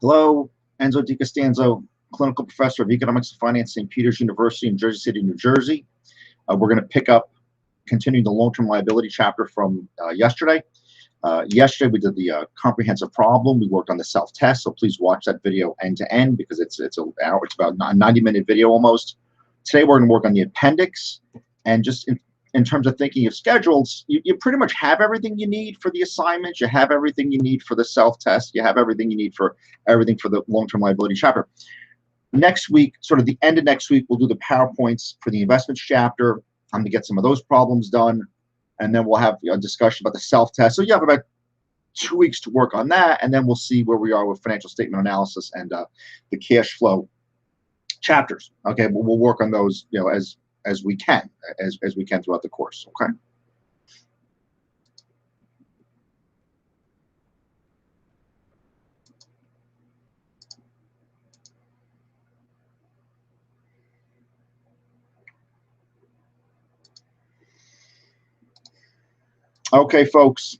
Hello, Enzo DiCostanzo, clinical professor of economics and finance, St. Peter's University in Jersey City, New Jersey. We're going to pick up, continuing the long-term liability chapter from yesterday. Yesterday we did the comprehensive problem. We worked on the self-test, so please watch that video end to end because it's about a 90-minute video almost. Today we're going to work on the appendix, and just in terms of thinking of schedules, you pretty much have everything you need for the assignments. You have everything you need for the self-test. You have everything you need for everything for the long-term liability chapter. Next week, sort of the end of next week, we'll do the PowerPoints for the investments chapter. I'm going to get some of those problems done, and then we'll have a discussion about the self-test. So you have about 2 weeks to work on that, and then we'll see where we are with financial statement analysis and the cash flow chapters. Okay, we'll work on those, as we can throughout the course. Okay. Okay, folks.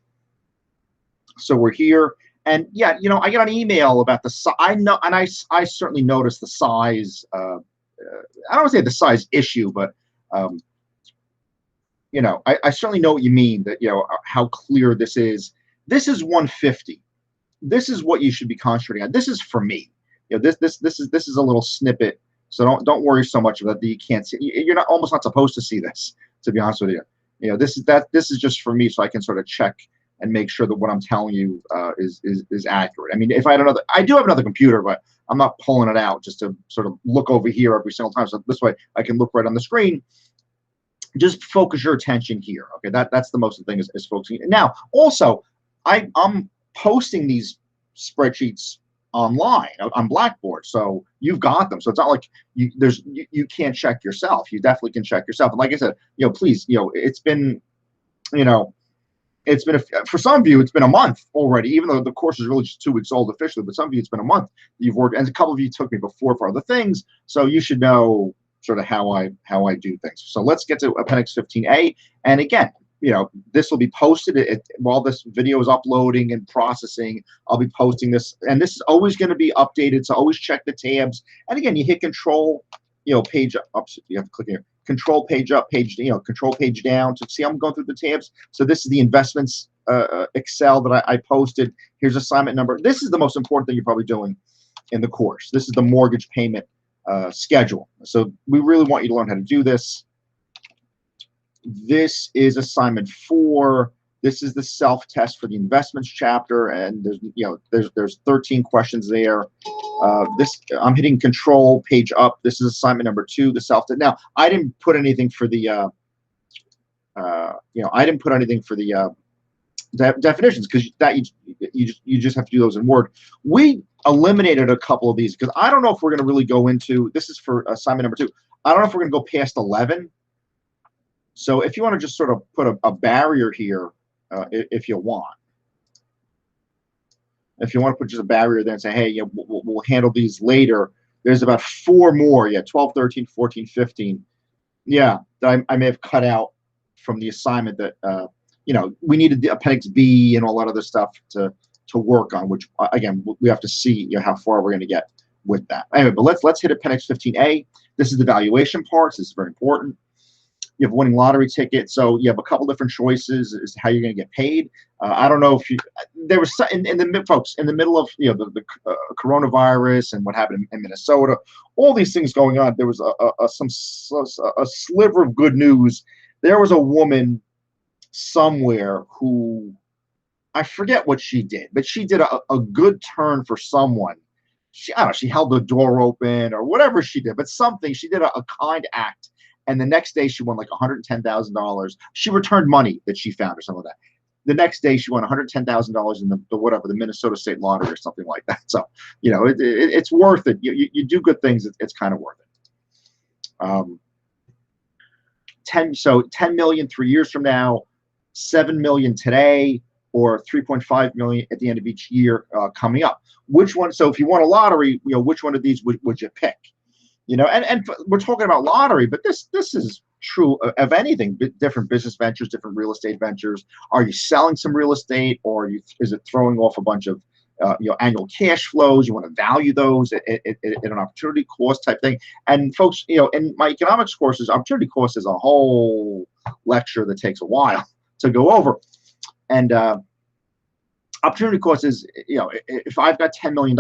So we're here, and yeah, I got an email about the size. I know, and I certainly noticed the size. I don't want to say the size issue, but I certainly know what you mean. That how clear this is. This is 150. This is what you should be concentrating on. This is for me. This is a little snippet. So don't worry so much about that you can't see. You're almost not supposed to see this, to be honest with you. This is just for me, so I can sort of check and make sure that what I'm telling you is accurate. I mean, if I had I do have another computer, but I'm not pulling it out just to sort of look over here every single time. So this way I can look right on the screen. Just focus your attention here. Okay, that's the most thing is focusing. Now, also, I'm posting these spreadsheets online on Blackboard, so you've got them. So it's not like you can't check yourself. You definitely can check yourself. And like I said, please, it's been, for some of you, it's been a month already, even though the course is really just 2 weeks old officially, but some of you, it's been a month you've worked, and a couple of you took me before for other things, so you should know sort of how I do things. So let's get to Appendix 15A, and again, this will be posted while this video is uploading and processing. I'll be posting this, and this is always going to be updated, so always check the tabs. And again, you hit Control, page up, so you have to click here. Control page up, control page down. So see, I'm going through the tabs. So this is the investments Excel that I posted. Here's assignment number. This is the most important thing you're probably doing in the course. This is the mortgage payment schedule. So we really want you to learn how to do this. This is assignment 4. This is the self-test for the investments chapter, and there's 13 questions there. I'm hitting Control page up. This is assignment number 2, the self-test. Now, I didn't put anything for the definitions, because that you just have to do those in Word. We eliminated a couple of these because I don't know if we're going to really go into. This is for assignment number 2. I don't know if we're going to go past 11. So if you want to just sort of put a barrier here, if you want. If you want to put just a barrier there and say, hey, we'll handle these later. There's about 4 more, 12, 13, 14, 15. Yeah, that I may have cut out from the assignment that, we needed the Appendix B and all that other stuff to work on, which, again, we have to see how far we're going to get with that. Anyway, but let's hit Appendix 15A. This is the valuation parts. This is very important. You have a winning lottery ticket, so you have a couple different choices as to how you're going to get paid. I don't know if there was in the middle of the coronavirus and what happened in Minnesota, all these things going on. There was a sliver of good news. There was a woman somewhere who, I forget what she did, but she did a good turn for someone. I don't know, she held the door open or whatever she did, but something. She did a kind act. And the next day she won like $110,000. She returned money that she found or something like that. The next day she won $110,000 in the Minnesota State Lottery or something like that. So, it's worth it. You do good things. It's kind of worth it. 10 million 3 years from now, 7 million today, or 3.5 million at the end of each year coming up. Which one? So if you won a lottery, which one of these would you pick? And we're talking about lottery, but this is true of anything, different business ventures, different real estate ventures. Are you selling some real estate, or is it throwing off a bunch of annual cash flows? You want to value those at an opportunity cost type thing. And folks, in my economics courses, opportunity cost is a whole lecture that takes a while to go over. And opportunity cost is, if I've got $10 million,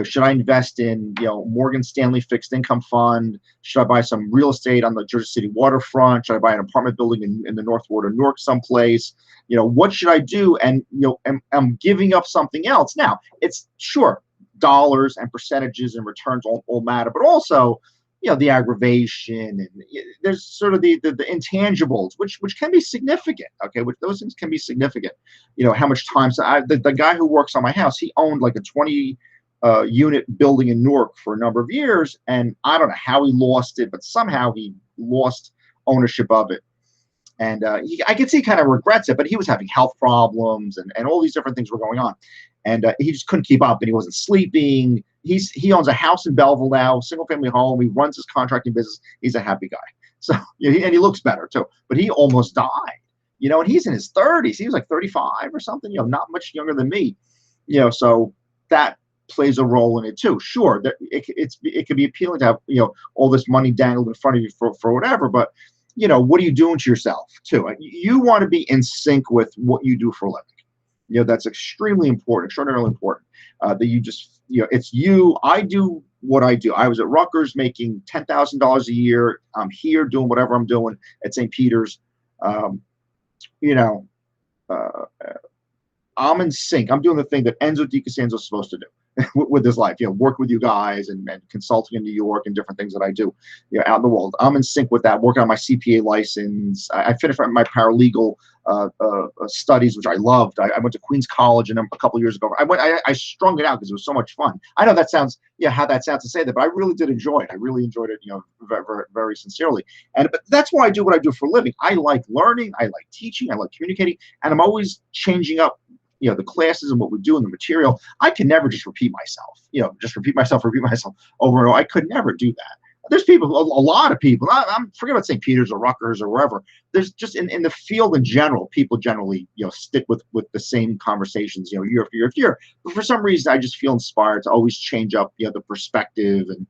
should I invest in, Morgan Stanley fixed income fund? Should I buy some real estate on the Jersey City waterfront? Should I buy an apartment building in the North Ward of Newark someplace? What should I do? And, I'm giving up something else. Now, it's sure, dollars and percentages and returns all matter, but also, the aggravation, and there's sort of the intangibles, which can be significant. Okay, which those things can be significant. How much time? So the guy who works on my house, he owned like a 20 unit building in Newark for a number of years, and I don't know how he lost it, but somehow he lost ownership of it. And I could see he kind of regrets it, but he was having health problems and all these different things were going on, and he just couldn't keep up, and he wasn't sleeping. He owns a house in Belleville now, single family home. He runs his contracting business. He's a happy guy. So and he looks better too. But he almost died. And he's in his 30s. He was like 35 or something. Not much younger than me. So that plays a role in it too. Sure, it can be appealing to have all this money dangled in front of you for whatever. But what are you doing to yourself too? You want to be in sync with what you do for a living. That's extremely important, extraordinarily important. That you just it's you. I do what I do. I was at Rutgers making $10,000 a year. I'm here doing whatever I'm doing at St. Peter's. I'm in sync. I'm doing the thing that Enzo DiCostanzo is supposed to do with his life. Work with you guys and consulting in New York and different things that I do out in the world. I'm in sync with that, working on my CPA license. I finished my paralegal studies, which I loved. I went to Queens College and a couple of years ago. I strung it out because it was so much fun. I know that sounds, how that sounds to say that, but I really did enjoy it. I really enjoyed it, very, very, very sincerely. But that's why I do what I do for a living. I like learning. I like teaching. I like communicating. And I'm always changing up the classes and what we do and the material. I can never just repeat myself, just repeat myself over and over. I could never do that. There's people, a lot of people, I'm forget about St. Peter's or Rutgers or wherever. There's just in the field in general, people generally, stick with the same conversations, year after year after year. But for some reason, I just feel inspired to always change up, the perspective. And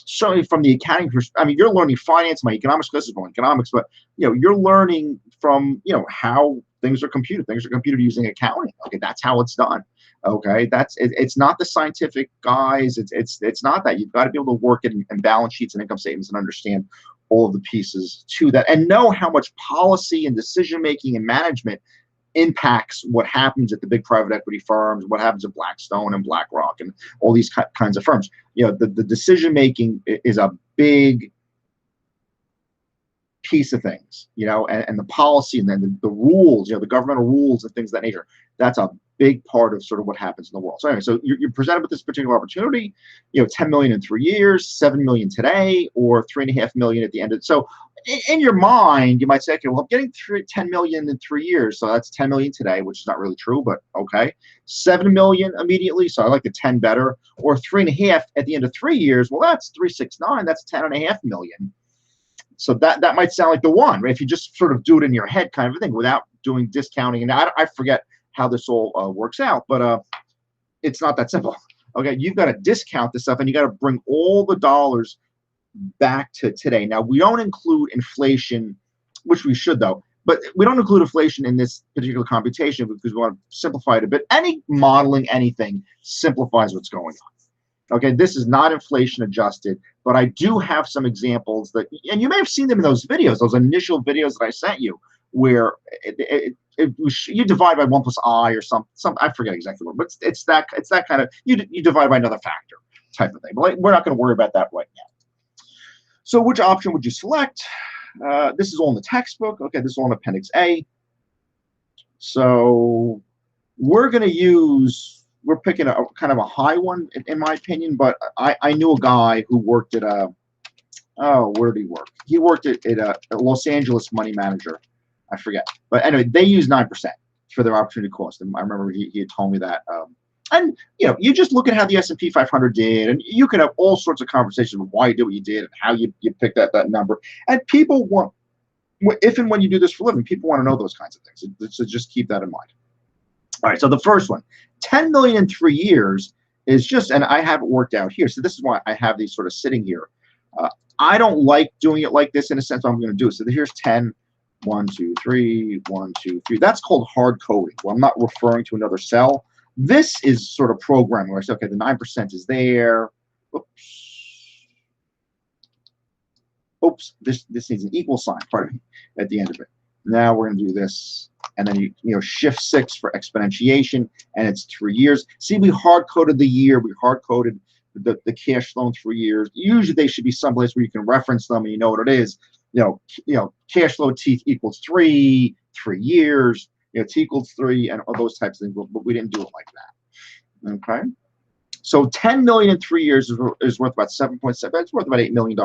certainly from the accounting perspective, I mean, you're learning finance. My economics class is going economics, but you're learning from how things are computed. Things are computed using accounting. Okay, that's how it's done. Okay, it's not the scientific guys. It's not that. You've got to be able to work it in balance sheets and income statements and understand all of the pieces to that, and know how much policy and decision making and management impacts what happens at the big private equity firms, what happens at Blackstone and BlackRock and all these kinds of firms. The decision making is a big piece of things, and the policy and then the rules, the governmental rules and things of that nature. That's a big part of sort of what happens in the world. So anyway, so you're presented with this particular opportunity, 10 million in 3 years, 7 million today, or 3.5 million at the end of it. So in your mind, you might say, okay, well, I'm getting 10 million in 3 years. So that's 10 million today, which is not really true, but okay. 7 million immediately. So I like the 10 better, or 3.5 at the end of 3 years. Well, that's 369. That's 10.5 million. So that might sound like the one, right? If you just sort of do it in your head kind of a thing without doing discounting. And I forget how this all works out, but it's not that simple. Okay, you've got to discount this stuff and you got to bring all the dollars back to today. Now, we don't include inflation, which we should though, but we don't include inflation in this particular computation because we want to simplify it a bit. Any modeling, anything simplifies what's going on. Okay, this is not inflation adjusted, but I do have some examples that, and you may have seen them in those videos, those initial videos that I sent you, where you divide by 1 plus I or some I forget exactly what, but it's that kind of, you divide by another factor type of thing. But we're not going to worry about that right now. So which option would you select? This is all in the textbook. Okay, this is all in Appendix A. So we're going to use, we're picking a kind of a high one in my opinion, but I knew a guy who worked at where did he work? He worked at a Los Angeles money manager. I forget. But anyway, they use 9% for their opportunity cost. And I remember he had told me that And you just look at how the S&P 500 did, and you can have all sorts of conversations with why you did what you did and how you picked that number. And people want, if and when you do this for a living, people want to know those kinds of things. So just keep that in mind. All right, so the first one, 10 million in 3 years is just, and I have it worked out here. So this is why I have these sort of sitting here. I don't like doing it like this in a sense. I'm going to do it. So here's 10, 1, 2, 3, 1, 2, 3. That's called hard coding. Well, I'm not referring to another cell. This is sort of programming where I say, okay, the 9% is there. Oops, this needs an equal sign, pardon me, at the end of it. Now we're going to do this, and then you shift 6 for exponentiation, and it's 3 years. See, we hard coded the year. We hard coded the cash flow in 3 years. Usually they should be someplace where you can reference them and you know what it is. Cash flow T equals 3 years. T equals 3, and all those types of things. But we didn't do it like that. Okay. So 10 million in 3 years is worth about 7.7. It's worth about $8 million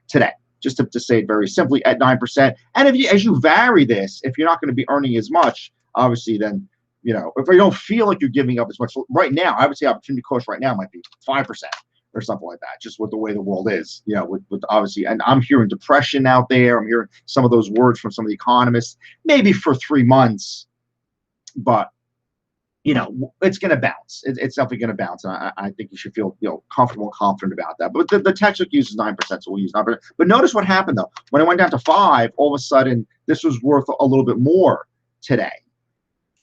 today. Just to say it very simply, at 9%. And as you vary this, if you're not going to be earning as much, obviously, then if you don't feel like you're giving up as much right now, I would say opportunity cost right now might be 5% or something like that, just with the way the world is. With obviously, and I'm hearing depression out there. I'm hearing some of those words from some of the economists, maybe for 3 months, but it's going to bounce. It's definitely going to bounce, and I think you should feel comfortable and confident about that. But the textbook uses 9%, so we'll use 9%. But notice what happened though. When it went down to 5, all of a sudden this was worth a little bit more today,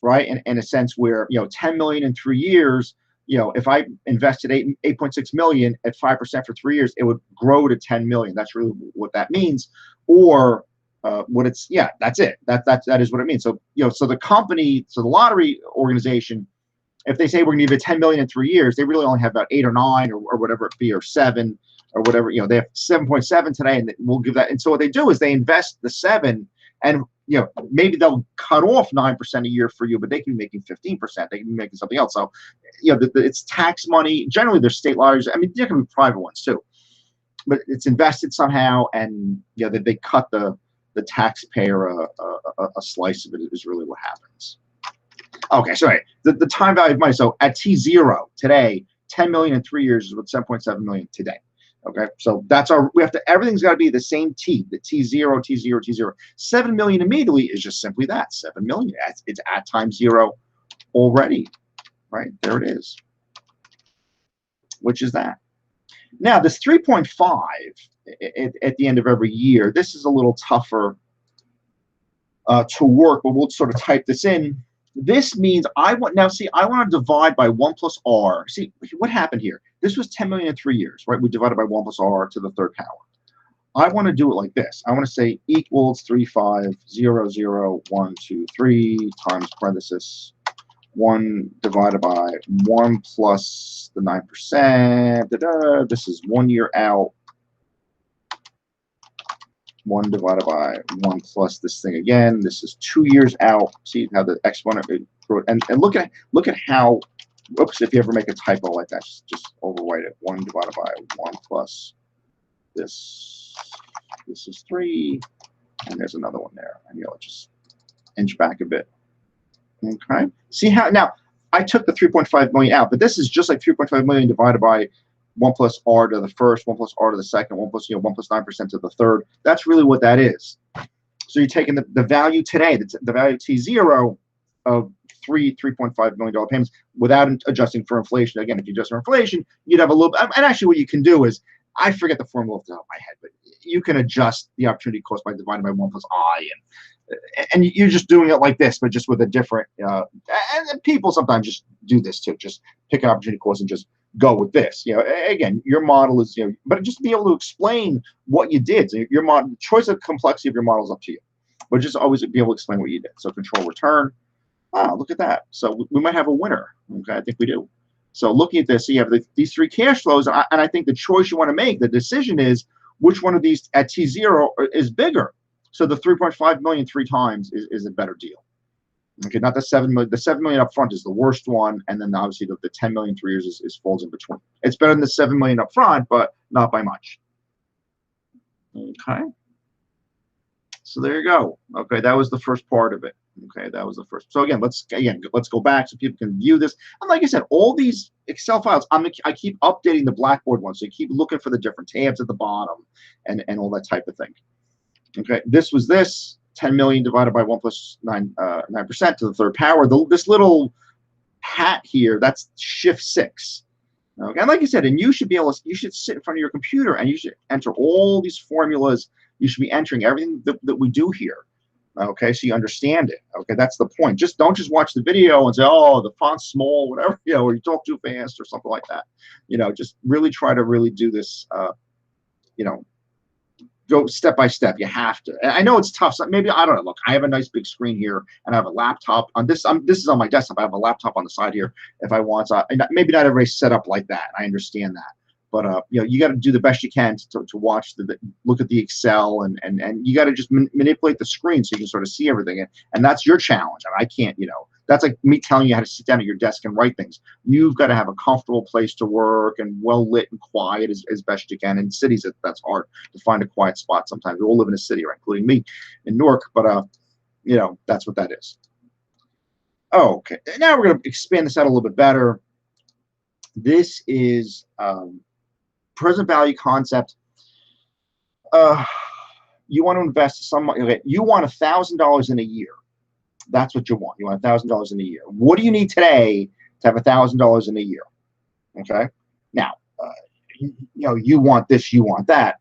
right? In a sense where 10 million in 3 years. If I invested 8.6 million at 5% for 3 years, it would grow to 10 million. That's really what that means. Or that's it. That is what it means. So so the company, so the lottery organization, if they say we're going to give it 10 million in 3 years, they really only have about 8 or 9 or whatever it be, or 7 or whatever. They have 7.7 today, and we'll give that. And so what they do is they invest the 7, and maybe they'll cut off 9% a year for you, but they can be making 15%. They can be making something else. So it's tax money. Generally, there's state lotteries. I mean, there can be private ones too, but it's invested somehow, and they cut the taxpayer a slice of it is really what happens. Okay, so the time value of money. So at T0 today, 10 million in 3 years is with 7.7 million today. Okay, so that's everything's got to be the same T, the T0, T0, T0. 7 million immediately is just simply that, 7 million. It's at time 0 already, right? There it is, which is that. Now, this 3.5 at the end of every year, this is a little tougher to work, but we'll sort of type this in. This means I want to divide by 1 plus R. See, what happened here? This was 10 million in 3 years, right? We divided by 1 plus R to the 3rd power. I want to do it like this. I want to say equals 35001223 times parenthesis 1 divided by 1 plus the 9%. This is 1 year out. 1 divided by 1 plus this thing again. This is 2 years out. See how the exponent, and look at how. Oops! If you ever make a typo like that, just overwrite it. 1 divided by 1 plus this. This is 3, and there's another one there. And just inch back a bit. Okay. See how now I took the 3.5 million out, but this is just like 3.5 million divided by 1 plus R to the first, 1 plus R to the second, 1 plus 1 plus 9% to the third. That's really what that is. So you're taking the value today, the value T0 of $3.5 million payments without adjusting for inflation. Again, if you adjust for inflation, you'd have a little. And actually, what you can do is, I forget the formula off the top of my head, but you can adjust the opportunity cost by dividing by 1 plus I, and you're just doing it like this, but just with a different. And people sometimes just do this too. Just pick an opportunity cost and just go with this. Again, your model is, but just be able to explain what you did. So your model, choice of complexity of your model is up to you, but just always be able to explain what you did. So control return. Wow, look at that. So we might have a winner. Okay, I think we do. So looking at this, so you have these 3 cash flows, and I think the choice you want to make, the decision is which one of these at T0 is bigger. So the 3.5 million 3 times is a better deal. Okay, not the 7 million. The 7 million up front is the worst one, and then obviously the 10 million 3 years is falls in between. It's better than the 7 million up front, but not by much. Okay. So there you go. Okay, that was the first part of it. Okay, that was the first. So again, let's go back so people can view this. And like I said, all these Excel files, I keep updating the Blackboard one, so you keep looking for the different tabs at the bottom and all that type of thing. Okay, this was this 10 million divided by 1 plus 9% to the third power. This little hat here, that's shift 6. Okay, and like I said, and you should be able to, you should sit in front of your computer and you should enter all these formulas. You should be entering everything that we do here. Okay, so you understand it. Okay, that's the point. Don't just watch the video and say, oh, the font's small, whatever, or you talk too fast or something like that. Just really try to really do this, go step by step. You have to. And I know it's tough. So maybe, I don't know. Look, I have a nice big screen here, and I have a laptop on this. This is on my desktop. I have a laptop on the side here if I want. So maybe not everybody's set up like that. I understand that. But you got to do the best you can to watch look at the Excel, and you got to just manipulate the screen so you can sort of see everything. And that's your challenge. And I can't, that's like me telling you how to sit down at your desk and write things. You've got to have a comfortable place to work and well lit and quiet as best you can. In cities, that's hard to find a quiet spot sometimes. We all live in a city, right, including me in Newark. But that's what that is. Okay, now we're going to expand this out a little bit better. This is present value concept. You want to invest some money. Okay, you want $1,000 in a year. That's what you want. You want $1,000 in a year. What do you need today to have $1,000 in a year? Okay. Now, you want this, you want that.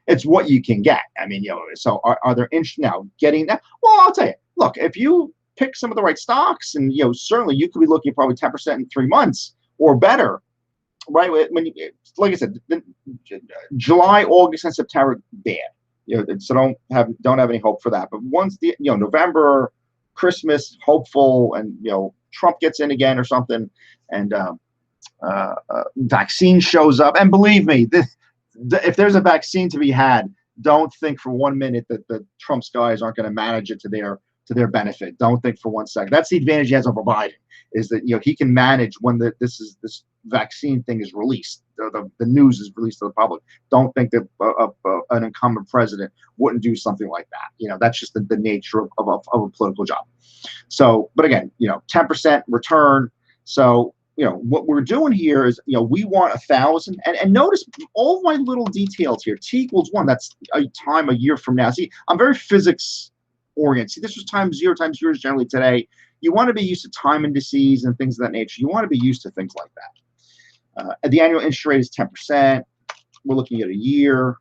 It's what you can get. I mean, so are there now getting that? Well, I'll tell you. Look, if you pick some of the right stocks, and certainly you could be looking at probably 10% in 3 months or better. Right, when like I said, July, August, and September, bad. So don't have any hope for that. But once the November, Christmas, hopeful, and Trump gets in again or something, and vaccine shows up, and believe me, if there's a vaccine to be had, don't think for 1 minute that the Trump's guys aren't going to manage it to their benefit. Don't think for 1 second. That's the advantage he has over Biden, is that he can manage when this vaccine thing is released. The news is released to the public. Don't think that an incumbent president wouldn't do something like that. That's just the nature of a political job. So, but again, 10% return. So, what we're doing here is, we want 1,000. And notice all of my little details here. T equals 1. That's a year from now. See, I'm very physics oriented. See, this was times 0 times 0 is generally today. You want to be used to time indices and things of that nature. You want to be used to things like that. The annual interest rate is 10%. We're looking at a year,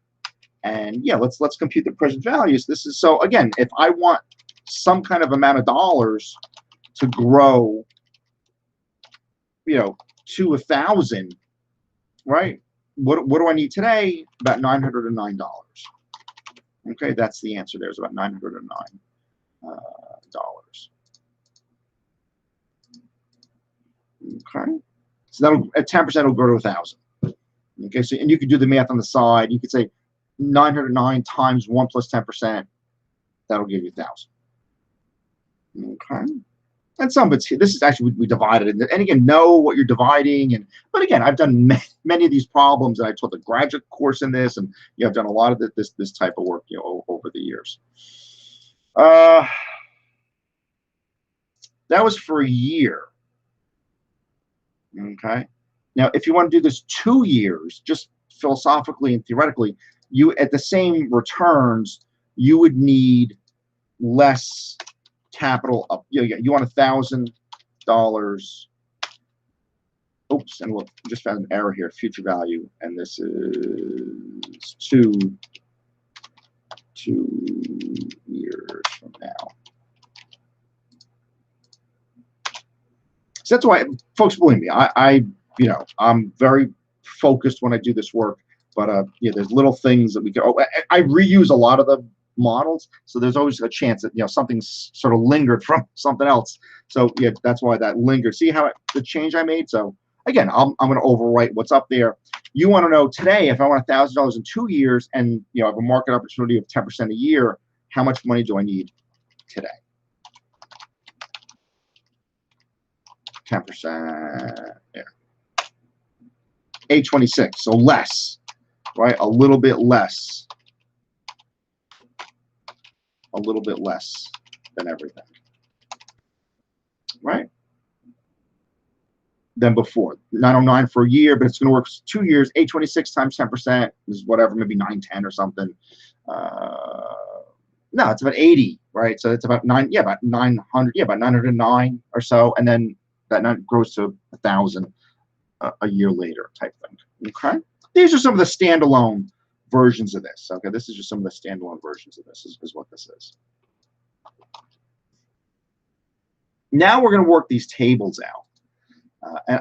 and let's compute the present values. This is, so again, if I want some kind of amount of dollars to grow, to 1,000, right? What do I need today? About $909. Okay, that's the answer. There's about $909. Okay. So that'll, at 10% will go to 1,000. Okay, so, and you could do the math on the side. You could say 909 times 1 plus 10%. That'll give you 1,000. Okay. And some of it's here. This is actually, we divided it. And again, know what you're dividing. But again, I've done many of these problems, and I taught the graduate course in this, and I've done a lot of this type of work over the years. That was for a year. Okay. Now, if you want to do this 2 years, just philosophically and theoretically, you at the same returns, you would need less capital up. You want $1,000. Oops, and look, just found an error here. Future value, and this is 2 years from now. So that's why, folks, believe me, I'm very focused when I do this work. But there's little things that we can. I reuse a lot of the models, so there's always a chance that something's sort of lingered from something else. So that's why that lingered. See how the change I made? So again, I'm going to overwrite what's up there. You want to know today, if I want $1,000 in 2 years, and I have a market opportunity of 10% a year, how much money do I need today? 10%. Yeah. 826. So less, right? A little bit less. A little bit less than everything. right, than before. 909 for a year, but it's going to work 2 years. 826 times 10% is whatever, maybe 910 or something. No, it's about 80, right? So it's about about 900, about 909 or so, and then that grows to 1,000 a year later, type thing. Okay, these are some of the standalone versions of this. Okay, this is just some of the standalone versions of this. Is what this is. Now we're going to work these tables out,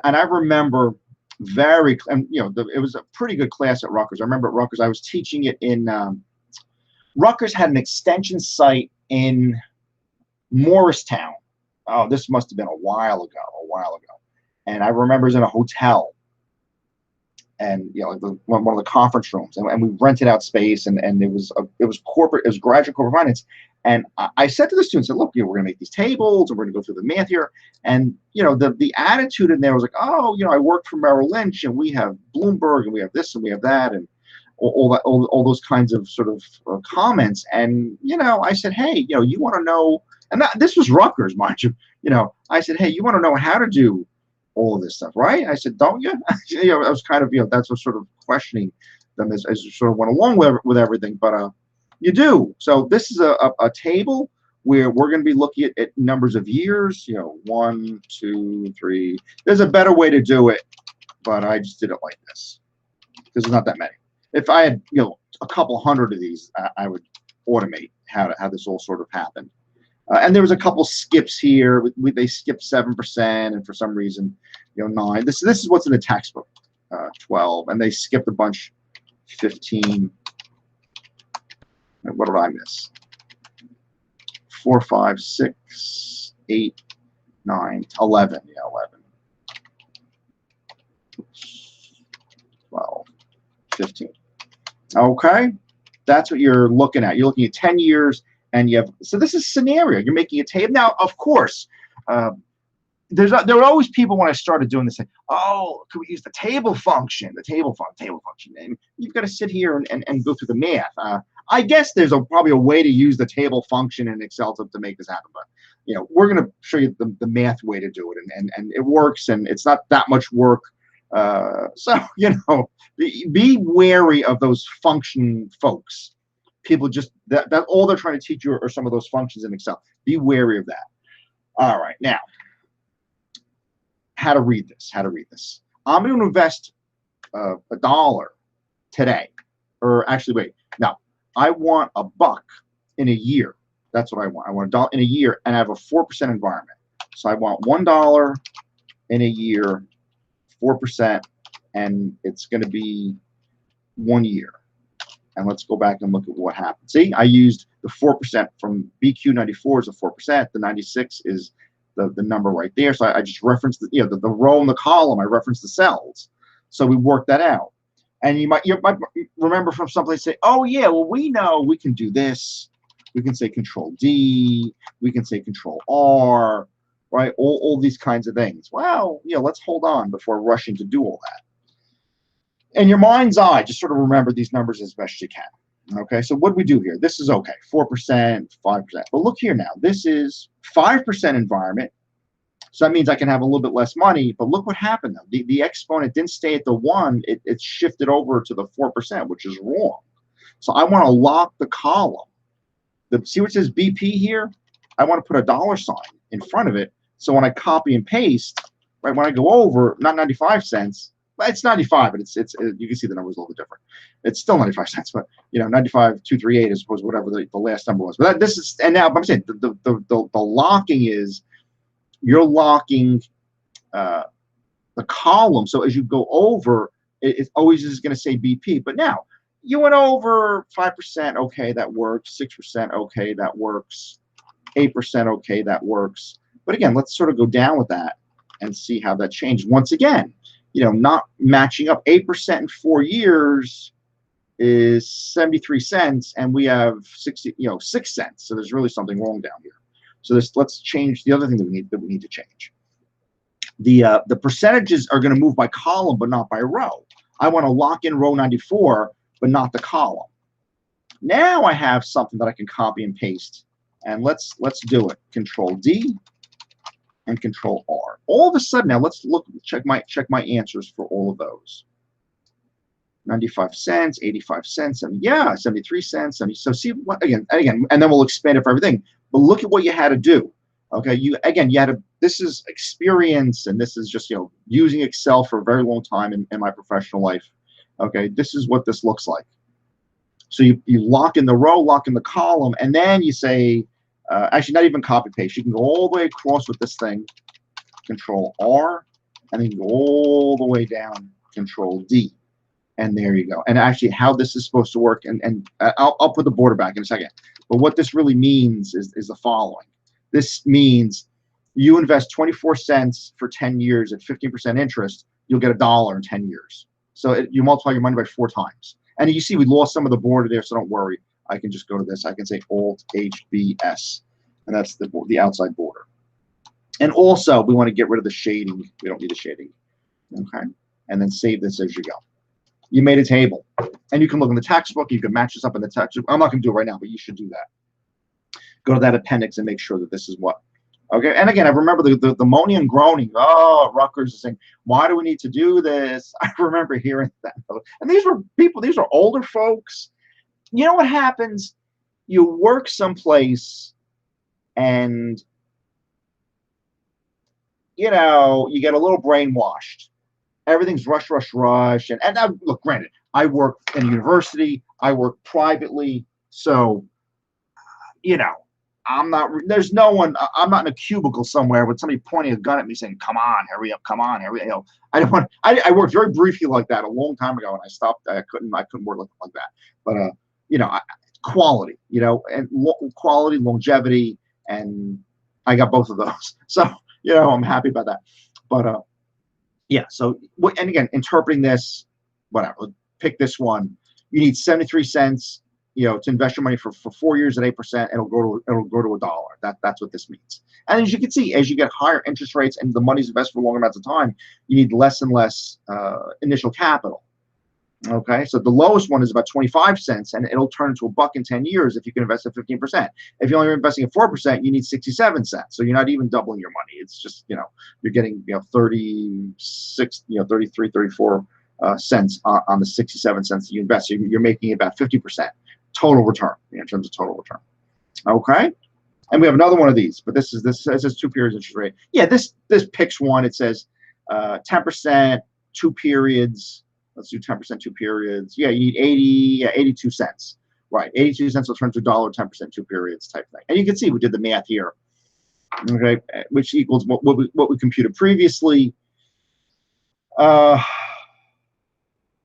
and I remember and it was a pretty good class at Rutgers. I remember at Rutgers I was teaching it in. Rutgers had an extension site in Morristown. Oh, this must have been a while ago. And I remember it was in a hotel, and one of the conference rooms, and we rented out space, and it was corporate, it was graduate corporate finance. And I said to the students, look, we're going to make these tables, and we're going to go through the math here. And the attitude in there was like, oh, I worked for Merrill Lynch, and we have Bloomberg, and we have this, and we have that, and all those kinds of sort of comments. And I said, hey, you want to know, and this was Rutgers, mind you. I said, hey, you want to know how to do all of this stuff, right? I said, don't you? I was kind of, that's what sort of questioning them as you sort of went along with everything, but you do. So this is a table where we're going to be looking at numbers of years, 1, 2, 3. There's a better way to do it, but I just did it like this because there's not that many. If I had, a couple hundred of these, I would automate how this all sort of happened. And there was a couple skips here. They skipped 7%, and for some reason, 9. This is what's in the textbook, 12, and they skipped a bunch, 15. What did I miss? 4, 5, 6, 8, 9, 11. Yeah, 11. 12, 15. Okay, that's what you're looking at. You're looking at 10 years. And so this is scenario. You're making a table. Now, of course, there were always people when I started doing this saying, oh, can we use the table function? The table function. And you've got to sit here and go through the math. I guess there's probably a way to use the table function in Excel to make this happen. But, we're going to show you the math way to do it. And it works, and it's not that much work. So, be wary of those function folks. People just that all they're trying to teach you are some of those functions in Excel. Be wary of that. All right, now how to read this. I'm going to invest $1 today, or actually, wait. Now I want $1 in a year. That's what I want. I want $1 in a year, and I have a 4% environment. So I want $1 in a year, 4%, and it's going to be 1 year. And let's go back and look at what happened. See, I used the 4% from BQ 94 is a 4%. The 96 is the number right there. So I just referenced the row and the column. I referenced the cells. So we worked that out. And you might remember from someplace say, oh yeah, well we know we can do this. We can say Control D. We can say Control R. Right? All these kinds of things. Well, let's hold on before rushing to do all that. In your mind's eye, just sort of remember these numbers as best you can. Okay, so what do we do here? This is okay, 4%, 5%. But look here now, this is 5% environment. So that means I can have a little bit less money. But look what happened though. The exponent didn't stay at the 1. It shifted over to the 4%, which is wrong. So I want to lock the column. See what says BP here? I want to put a $sign in front of it. So when I copy and paste, right, when I go over, not 95 cents, it's 95, but it's you can see the numbers a little bit different. It's still 95 cents, but 95,238 as opposed to whatever the last number was. But this is, and now I'm saying the locking is you're locking the column. So as you go over, it always is going to say BP. But now you went over 5%, okay, that works. 6%, okay, that works. 8%, okay, that works. But again, let's sort of go down with that and see how that changed. Once again, not matching up. 8% in 4 years is 73 cents, and we have 6 cents. So there's really something wrong down here. So let's change the other thing that we need to change. The percentages are going to move by column, but not by row. I want to lock in row 94, but not the column. Now I have something that I can copy and paste, and let's do it. Control D, and Control R. All of a sudden, now let's check my answers for all of those. 95 cents, 85 cents, 73 cents. So see what again, and then we'll expand it for everything. But look at what you had to do. Okay, you had to. This is experience, and this is just using Excel for a very long time in my professional life. Okay, this is what this looks like. So you lock in the row, lock in the column, and then you say, actually not even copy paste. You can go all the way across with this thing, Control R, and then go all the way down, Control D. And there you go. And actually how this is supposed to work, and I'll put the border back in a second. But what this really means is the following. This means you invest 24 cents for 10 years at 15% interest, you'll get $1 in 10 years. So you multiply your money by 4 times. And you see we lost some of the border there, so don't worry. I can just go to this. I can say Alt-HBS, and that's the outside border. And also, we want to get rid of the shading. We don't need the shading. Okay? And then save this as you go. You made a table. And you can look in the textbook. You can match this up in the textbook. I'm not going to do it right now, but you should do that. Go to that appendix and make sure that this is what. Okay? And again, I remember the moaning and groaning. Oh, Rutgers is saying, why do we need to do this? I remember hearing that. And these were people, these are older folks. You know what happens? You work someplace and, you get a little brainwashed. Everything's rush, rush, rush. And now, look, granted, I work in a university. I work privately. So, I'm not, there's no one, I'm not in a cubicle somewhere with somebody pointing a gun at me saying, come on, hurry up, come on, hurry up. I don't want, I worked very briefly like that a long time ago, and I stopped. I couldn't work like that. But, quality, and quality, longevity, and I got both of those. So, I'm happy about that. But, yeah, so, and again, interpreting this, whatever, pick this one. You need 73 cents, to invest your money for 4 years at 8%, it'll go to $1. That's what this means. And as you can see, as you get higher interest rates and the money's invested for longer amounts of time, you need less and less initial capital. Okay, so the lowest one is about 25 cents, and it'll turn into $1 in 10 years if you can invest at 15%. If you're only investing at 4%, you need 67 cents. So you're not even doubling your money. It's just, you're getting 36, 33, 34 cents on the 67 cents that you invest. So you're making about 50% total return in terms of total return. Okay, and we have another one of these, but this says 2 periods interest rate. Yeah, this picks one. It says 10%, 2 periods. Let's do 10%, 2 periods. Yeah, you need 82 cents. Right, 82 cents will turn to $1, 10%, 2 periods type thing. And you can see we did the math here. Okay, which equals what we computed previously.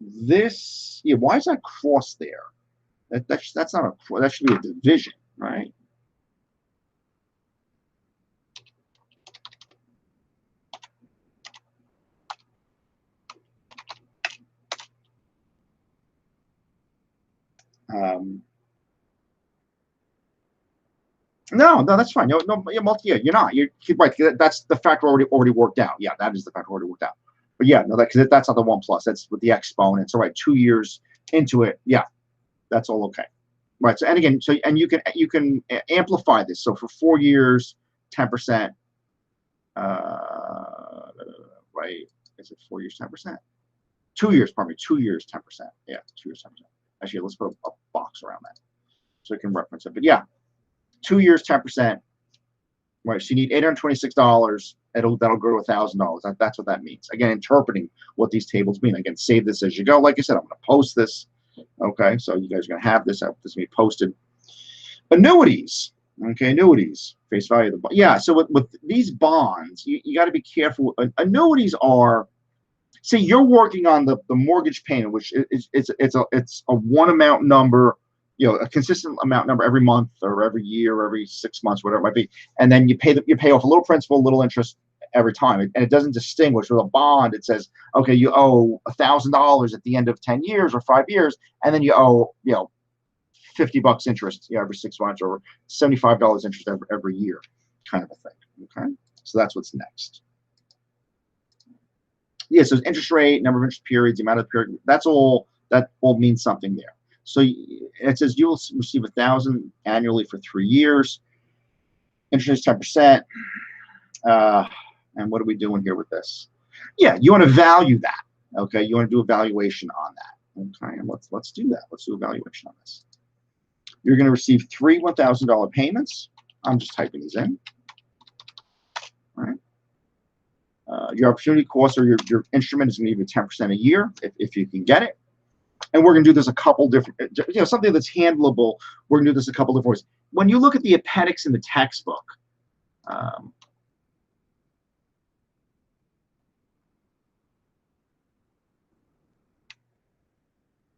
This, yeah, why is that cross there? That's not a, that should be a division, right? No, that's fine. No, you're not. You're right. That's the factor already worked out. Yeah, that is the factor already worked out. But yeah, no, because that's not the 1 plus. That's with the exponent. So right, 2 years into it, yeah, that's all okay. Right. So and again, and you can amplify this. So for 4 years, 10%. Right? Is it 4 years, 10%? 2 years, pardon me. 2 years, 10%. Yeah, 2 years, 10%. Actually, let's put a box around that so you can reference it. But yeah, 2 years, 10%. Right. So you need $826. That'll go to $1,000. That's what that means. Again, interpreting what these tables mean. Again, save this as you go. Like I said, I'm going to post this. Okay, so you guys are going to have this. This will be posted. Annuities. Okay, annuities. Face value of the bond. Yeah, so with these bonds, you got to be careful. Annuities are, say you're working on the mortgage payment, which it's a one amount number, a consistent amount number every month or every year or every 6 months, whatever it might be, and then you pay off a little principal, a little interest every time, and it doesn't distinguish. With a bond, it says, okay, you owe $1,000 at the end of 10 years or 5 years, and then you owe $50 interest every 6 months, or $75 interest every year, kind of a thing. Okay, so that's what's next. Yeah, so interest rate, number of interest periods, the amount of period. That all means something there. So it says you will receive $1,000 annually for 3 years. Interest is 10%. And what are we doing here with this? Yeah, you want to value that. Okay, you want to do a valuation on that. Okay, and let's do that. Let's do a valuation on this. You're going to receive three $1,000 payments. I'm just typing these in. All right. Your opportunity cost or your instrument is going to give you 10% a year if you can get it. And we're going to do this a couple different, something that's handleable. We're going to do this a couple different ways. When you look at the appendix in the textbook,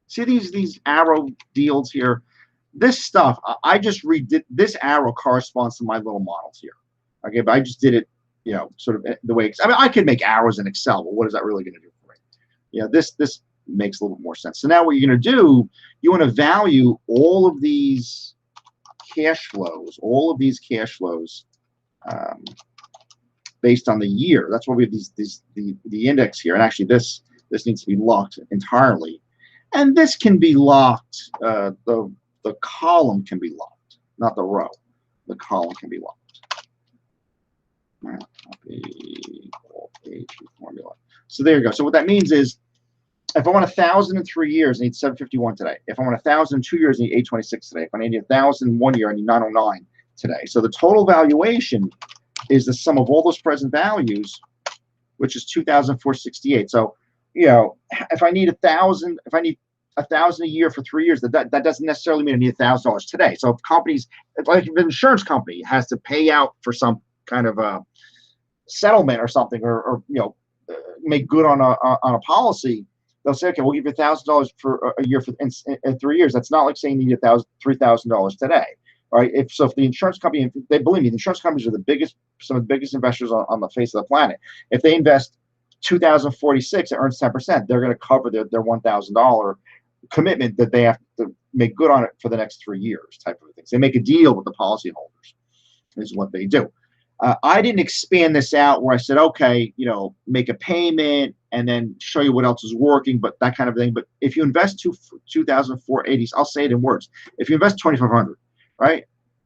see these arrow deals here? This stuff, I just redid. This arrow corresponds to my little models here. Okay, but I just did it, sort of the way. I mean, I could make arrows in Excel, but what is that really going to do for me? This makes a little bit more sense. So now what you're going to do, you want to value all of these cash flows, based on the year. That's why we have the index here. And actually, this needs to be locked entirely, and this can be locked. The column can be locked, not the row. The column can be locked. All right, copy all page formula. So there you go. So what that means is, if I want 1,000 in 3 years, I need 751 today. If I want 1,000 in 2 years, I need 826 today. If I need 1,000 in 1 year, I need 909 today. So the total valuation is the sum of all those present values, which is 2,468. So, if I need 1,000, if I need 1,000 a year for 3 years, that doesn't necessarily mean I need $1,000 today. So if companies, like an insurance company, has to pay out for some kind of a settlement or something, or make good on a policy, they'll say, okay, we'll give you $1,000 for a year in 3 years. That's not like saying you need $3,000 today, right? If the insurance company, they believe me, the insurance companies are some of the biggest investors on the face of the planet. If they invest 2,046, it earns 10%. They're going to cover their $1,000 commitment that they have to make good on it for the next 3 years, type of things. They make a deal with the policyholders, is what they do. I didn't expand this out where I said, okay, make a payment and then show you what else is working, but that kind of thing. But if you invest 2,480, I'll say it in words. If you invest 2,500, right?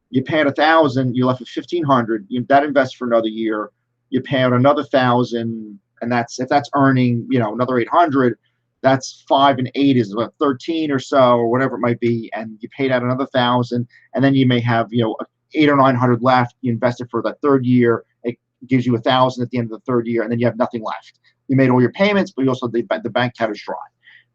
You pay out 1,000, you're left with 1,500. That invests for another year. You pay out another 1,000, and if that's earning, another 800. That's 5 and 8 is about 13 or so, or whatever it might be, and you paid out another 1,000, and then you may have 800 or 900 left. You invest it for the third year. It gives you 1,000 at the end of the third year, and then you have nothing left. You made all your payments, but you also the bank account is dry,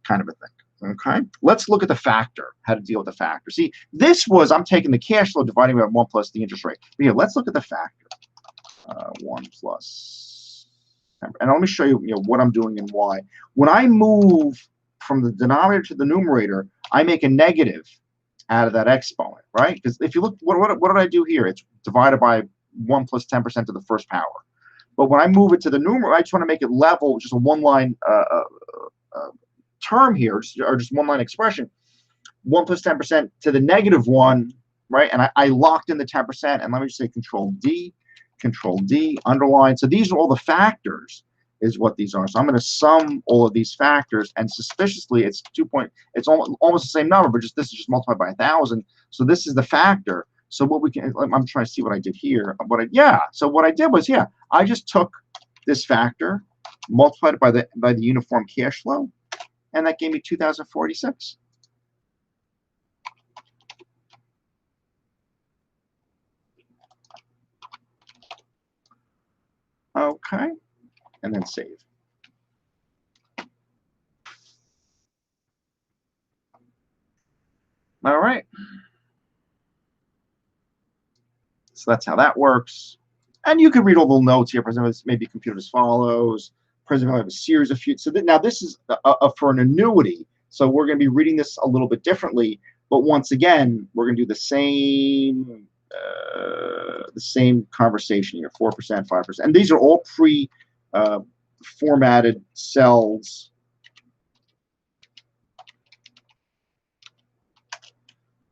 kind of a thing. Okay, let's look at the factor. How to deal with the factor. See, I'm taking the cash flow dividing by 1 plus the interest rate. But here, let's look at the factor. 1 plus. And let me show you, what I'm doing and why. When I move from the denominator to the numerator, I make a negative out of that exponent, right? Because if you look, what did I do here? It's divided by 1 plus 10% to the first power. But when I move it to the numerator, I just want to make it level, just a one-line term here, or just one-line expression. 1 plus 10% to the negative 1, right? And I locked in the 10%, and let me just say Control D, underline. So these are all the factors, is what these are. So I'm going to sum all of these factors, and suspiciously, it's it's almost the same number, but this is just multiplied by 1,000. So this is the factor. So what I'm trying to see what I did here. So what I did was, I just took this factor, multiplied it by the uniform cash flow, and that gave me 2,046. Okay, and then save. All right. So that's how that works. And you can read all the notes here. Present value may be computed as follows. Present value of a series of few. So now this is for an annuity. So we're going to be reading this a little bit differently. But once again, we're going to do the same conversation here, 4%, 5%. And these are all pre-formatted cells.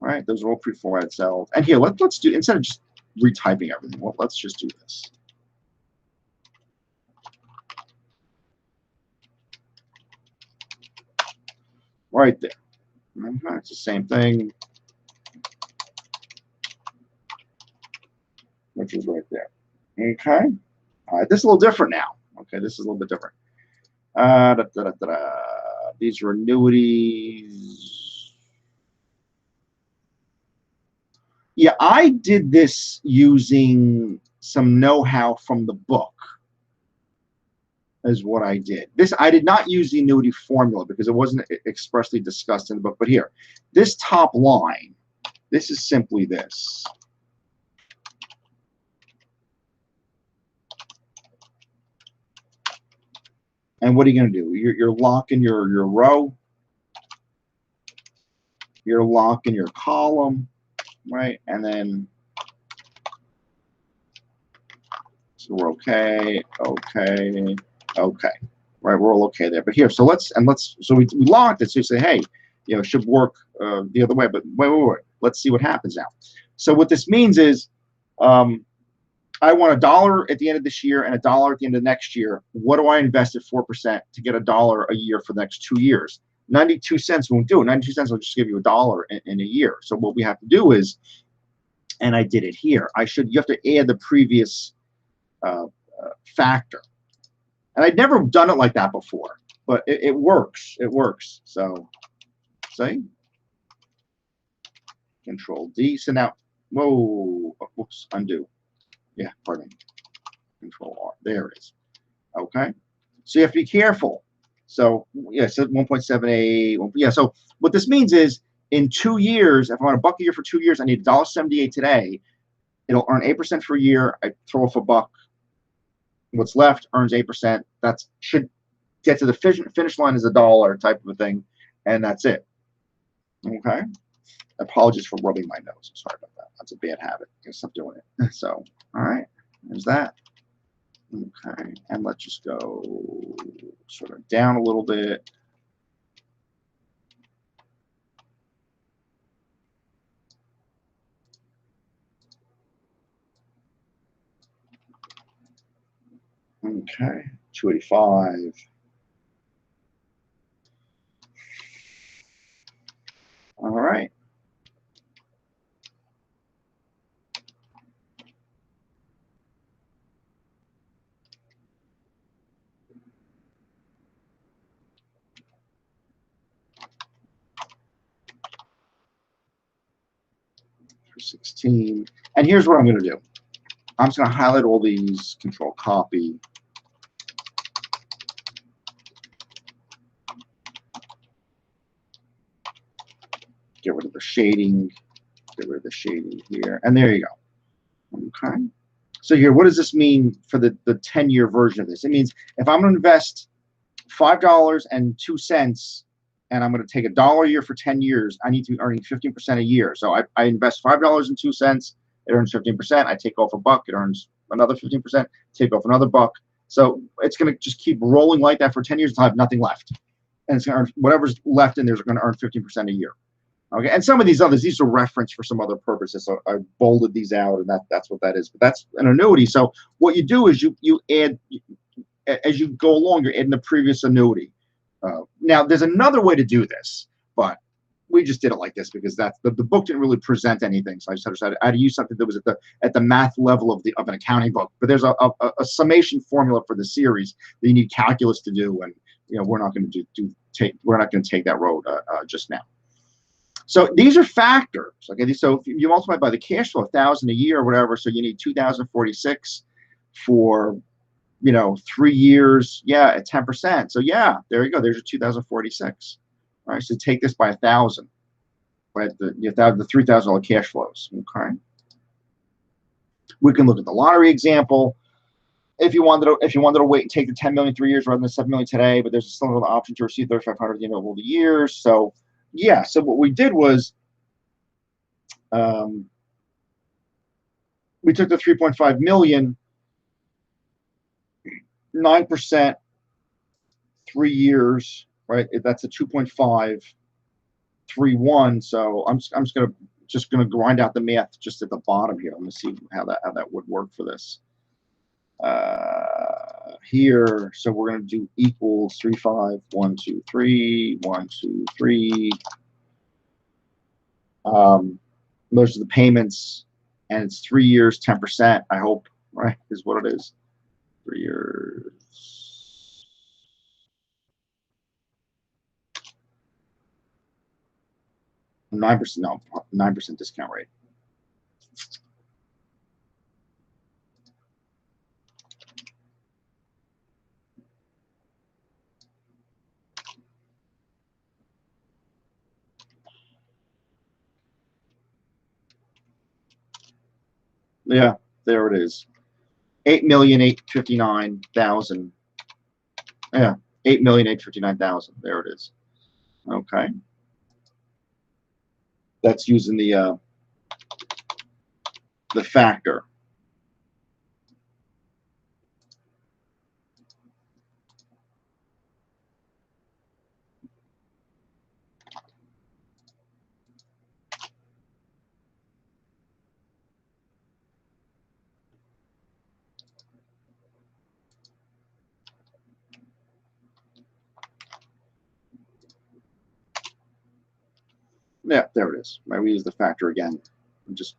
All right, those are all pre-formatted cells. And here, let's do, instead of just retyping everything, well, let's just do this. Right there. It's the same thing, which is right there. Okay. All right, this is a little different now. Okay, this is a little bit different. These are annuities. Yeah, I did this using some know-how from the book, is what I did. This, I did not use the annuity formula because it wasn't expressly discussed in the book. But here, this top line, this is simply this. And what are you going to do? You're locking your row. You're locking your column, right? And then, so we're okay, okay, okay. Right, we're all okay there. But here, so we locked it. So you say, hey, you know, it should work the other way. But wait. Let's see what happens now. So what this means is, I want $1 at the end of this year and $1 at the end of next year. What do I invest at 4% to get $1 a year for the next 2 years? 92 cents won't do it. 92 cents will just give you $1 in a year. So what we have to do is, and I did it here. You have to add the previous factor. And I'd never done it like that before, but it works. It works. So, see? Control D. So now, whoa, whoops, undo. Yeah, pardon me. Control R. There it is. Okay. So you have to be careful. So, yeah, so 1.78. Yeah, so what this means is in 2 years, if I want $1 a year for 2 years, I need $1.78 today. It'll earn 8% for a year. I throw off $1. What's left earns 8%. That should get to the finish line as $1 type of a thing, and that's it. Okay. Apologies for rubbing my nose. I'm sorry about that. That's a bad habit. I gotta stop doing it. So, all right, there's that. Okay, and let's just go sort of down a little bit. Okay, 285. All right. For 16. And here's what I'm going to do. I'm just going to highlight all these, control copy. Get rid of the shading. Get rid of the shading here. And there you go. Okay. So here, what does this mean for the 10-year version of this? It means if I'm going to invest $5.02 and I'm going to take $1 a year for 10 years, I need to be earning 15% a year. So I invest $5.02, it earns 15%. I take off $1, it earns another 15%. Take off another $1. So it's going to just keep rolling like that for 10 years until I have nothing left. And it's going to earn whatever's left in there is going to earn 15% a year. Okay, and some of these others, these are referenced for some other purposes. So I bolded these out, and that's what that is. But that's an annuity. So what you do is you add, as you go along, you're adding the previous annuity. Now, there's another way to do this, but we just did it like this because that's the book didn't really present anything. So I just decided I had to use something that was at the math level of an accounting book. But there's a summation formula for the series that you need calculus to do, and we're not going to we're not going to take that road just now. So these are factors. Okay, so if you multiply by the cash flow, 1,000 a year or whatever, so you need 2,046 for 3 years. Yeah, at 10%. So yeah, there you go. There's your 2,046. All right, so take this by 1,000. Right, the $3,000 cash flows. Okay. We can look at the lottery example. If you wanted to wait and take the 10 million 3 years rather than 7 million today, but there's still another option to receive 3,500 over the years. So yeah, so what we did was we took the 3.5 million, 9%, 3 years, right? That's a 2.531. So I'm just gonna grind out the math just at the bottom here. Let me see how that would work for this. Here, so we're going to do equals 3, 5, 1, 2, 3, 1, 2, 3. Those are the payments, and it's 3 years, 10%. I hope, right, is what it is. 3 years. No, 9% discount rate. Yeah, there it is. 8,859,000. Yeah, 8,859,000. There it is. Okay. That's using the factor. Yeah, there it is. Right, we use the factor again. I'm just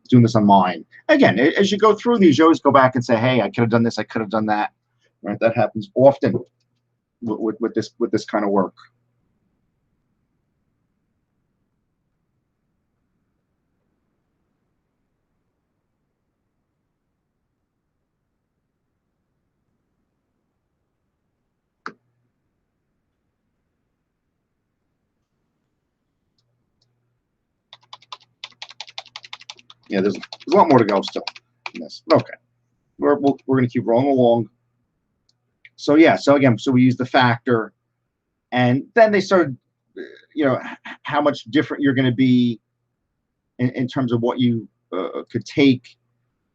doing this on mine. Again, as you go through these, you always go back and say, hey, I could have done this, I could have done that. Right? That happens often with this kind of work. Yeah, there's a lot more to go still in this. Okay, we're going to keep rolling along. So yeah, so again, so we use the factor, and then they started, how much different you're going to be in terms of what you could take.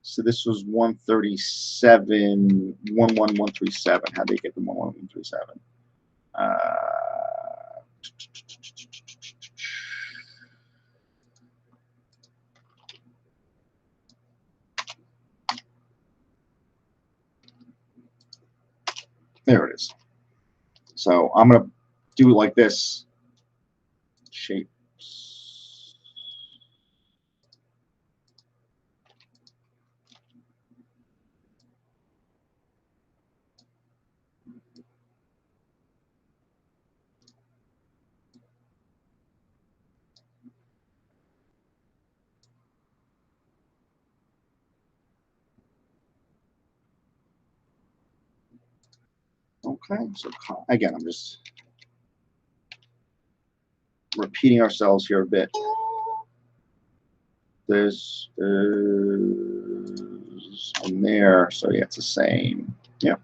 So this was 137, 11137. How do you get the 11137? There it is. So I'm going to do it like this. Shapes. Okay, so again, I'm just repeating ourselves here a bit. This is in there, so yeah, it's the same. Yeah.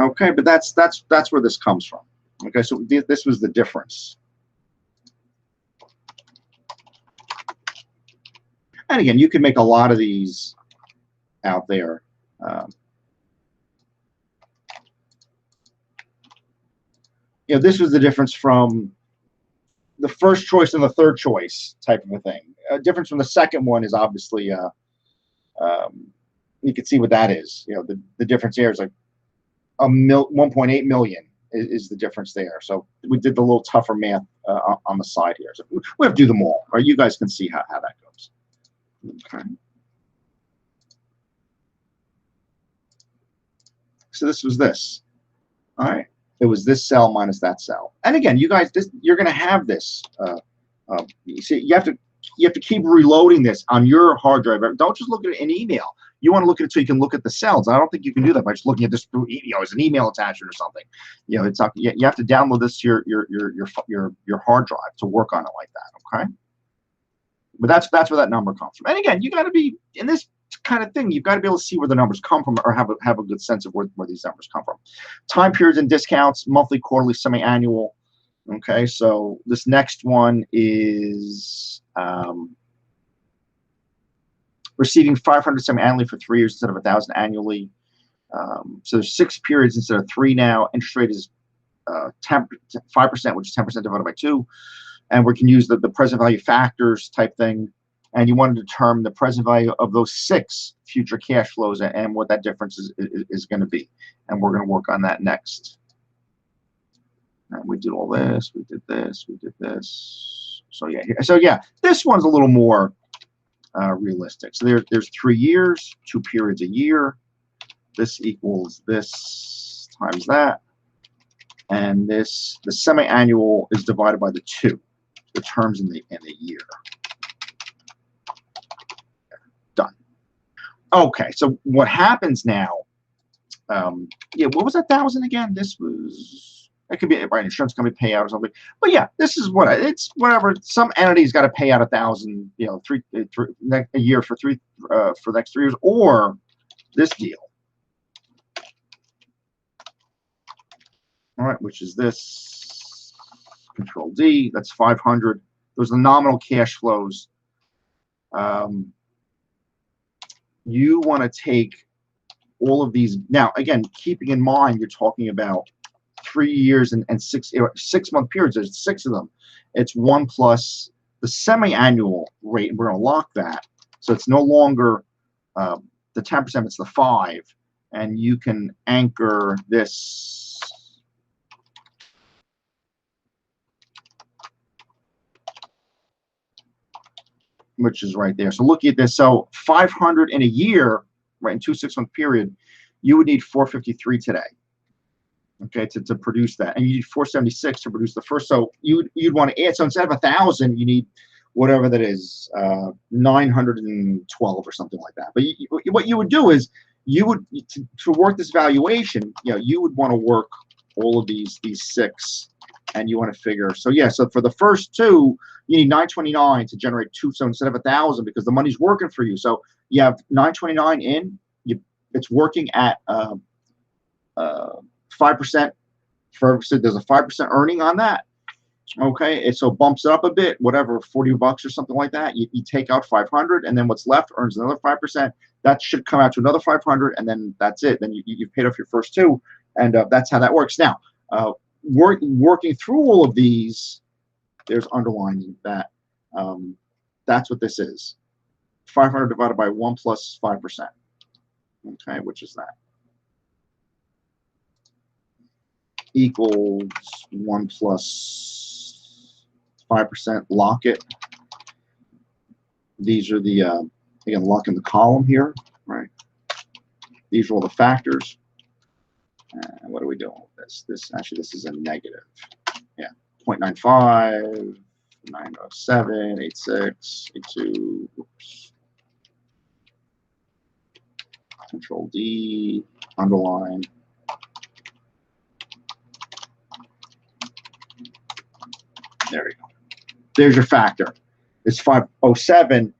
Okay, but that's where this comes from. Okay, so this was the difference. And again, you can make a lot of these out there. This was the difference from the first choice and the third choice type of a thing. Difference from the second one is obviously, you can see what that is. The difference here is like 1.8 million is the difference there. So we did the little tougher math on the side here. So we have to do them all, right? You guys can see how that goes. Okay. So this was this. All right. It was this cell minus that cell. And again, you guys, you're going to have this. You see, you have to keep reloading this on your hard drive. Don't just look at it in email. You want to look at it so you can look at the cells. I don't think you can do that by just looking at this through, as an email attachment or something. It's not, you have to download this to your hard drive to work on it like that. Okay. But that's where that number comes from. And again, you got to be in this kind of thing. You've got to be able to see where the numbers come from, or have a good sense of where these numbers come from. Time periods and discounts: monthly, quarterly, semi-annual. Okay, so this next one is receiving 500 semi-annually for 3 years instead of 1,000 annually. So there's 6 periods instead of 3 now. Interest rate is 5%, which is 10% divided by 2. And we can use the present value factors type thing. and you want to determine the present value of those 6 future cash flows and what that difference is going to be. And we're going to work on that next. And we did all this, we did this, we did this. So yeah, this one's a little more realistic. So there's 3 years, 2 periods a year. This equals this times that. And this, the semi-annual is divided by the 2, the terms in the year. Done. Okay, so what happens now? Yeah, what was that 1,000 again? This was, it could be right, insurance company payout or something. But yeah, this is what it's whatever. Some entity's got to pay out 1,000, you know, a year for the next 3 years, or this deal. All right, which is this. Control D. That's 500. Those are the nominal cash flows. You want to take all of these now. Again, keeping in mind you're talking about 3 years and 6-month periods. There's 6 of them. It's 1 plus the semi-annual rate, and we're going to lock that. So it's no longer the 10%. It's the 5, and you can anchor this. Which is right there. So looking at this, so 500 in a year, right, in 2 6-month period, you would need 453 today, okay, to produce that, and you need 476 to produce the first. So you'd want to add. So instead of 1,000, you need whatever that is, 912 or something like that. But what you would do is you would to work this valuation. You know, you would want to work all of these 6, and you want to figure. So yeah, so for the first 2. You need 929 to generate 2. So instead of 1,000, because the money's working for you, so you have 929 in. It's working at 5%. So there's a 5% earning on that. Okay, and so bumps it up a bit, whatever, $40 or something like that. You take out 500, and then what's left earns another 5%. That should come out to another 500, and then that's it. Then you've paid off your first 2, and that's how that works. Now, working through all of these. There's underlining that. That's what this is. 500 divided by 1 plus 5%. Okay, which is that? Equals 1 plus 5%. Lock it. These are the, again, lock in the column here, right? These are all the factors. And what are we doing with this? This is a negative. Yeah. 0.95, 907, 86, 82, oops. Control D, underline. There we go. There's your factor. It's 507.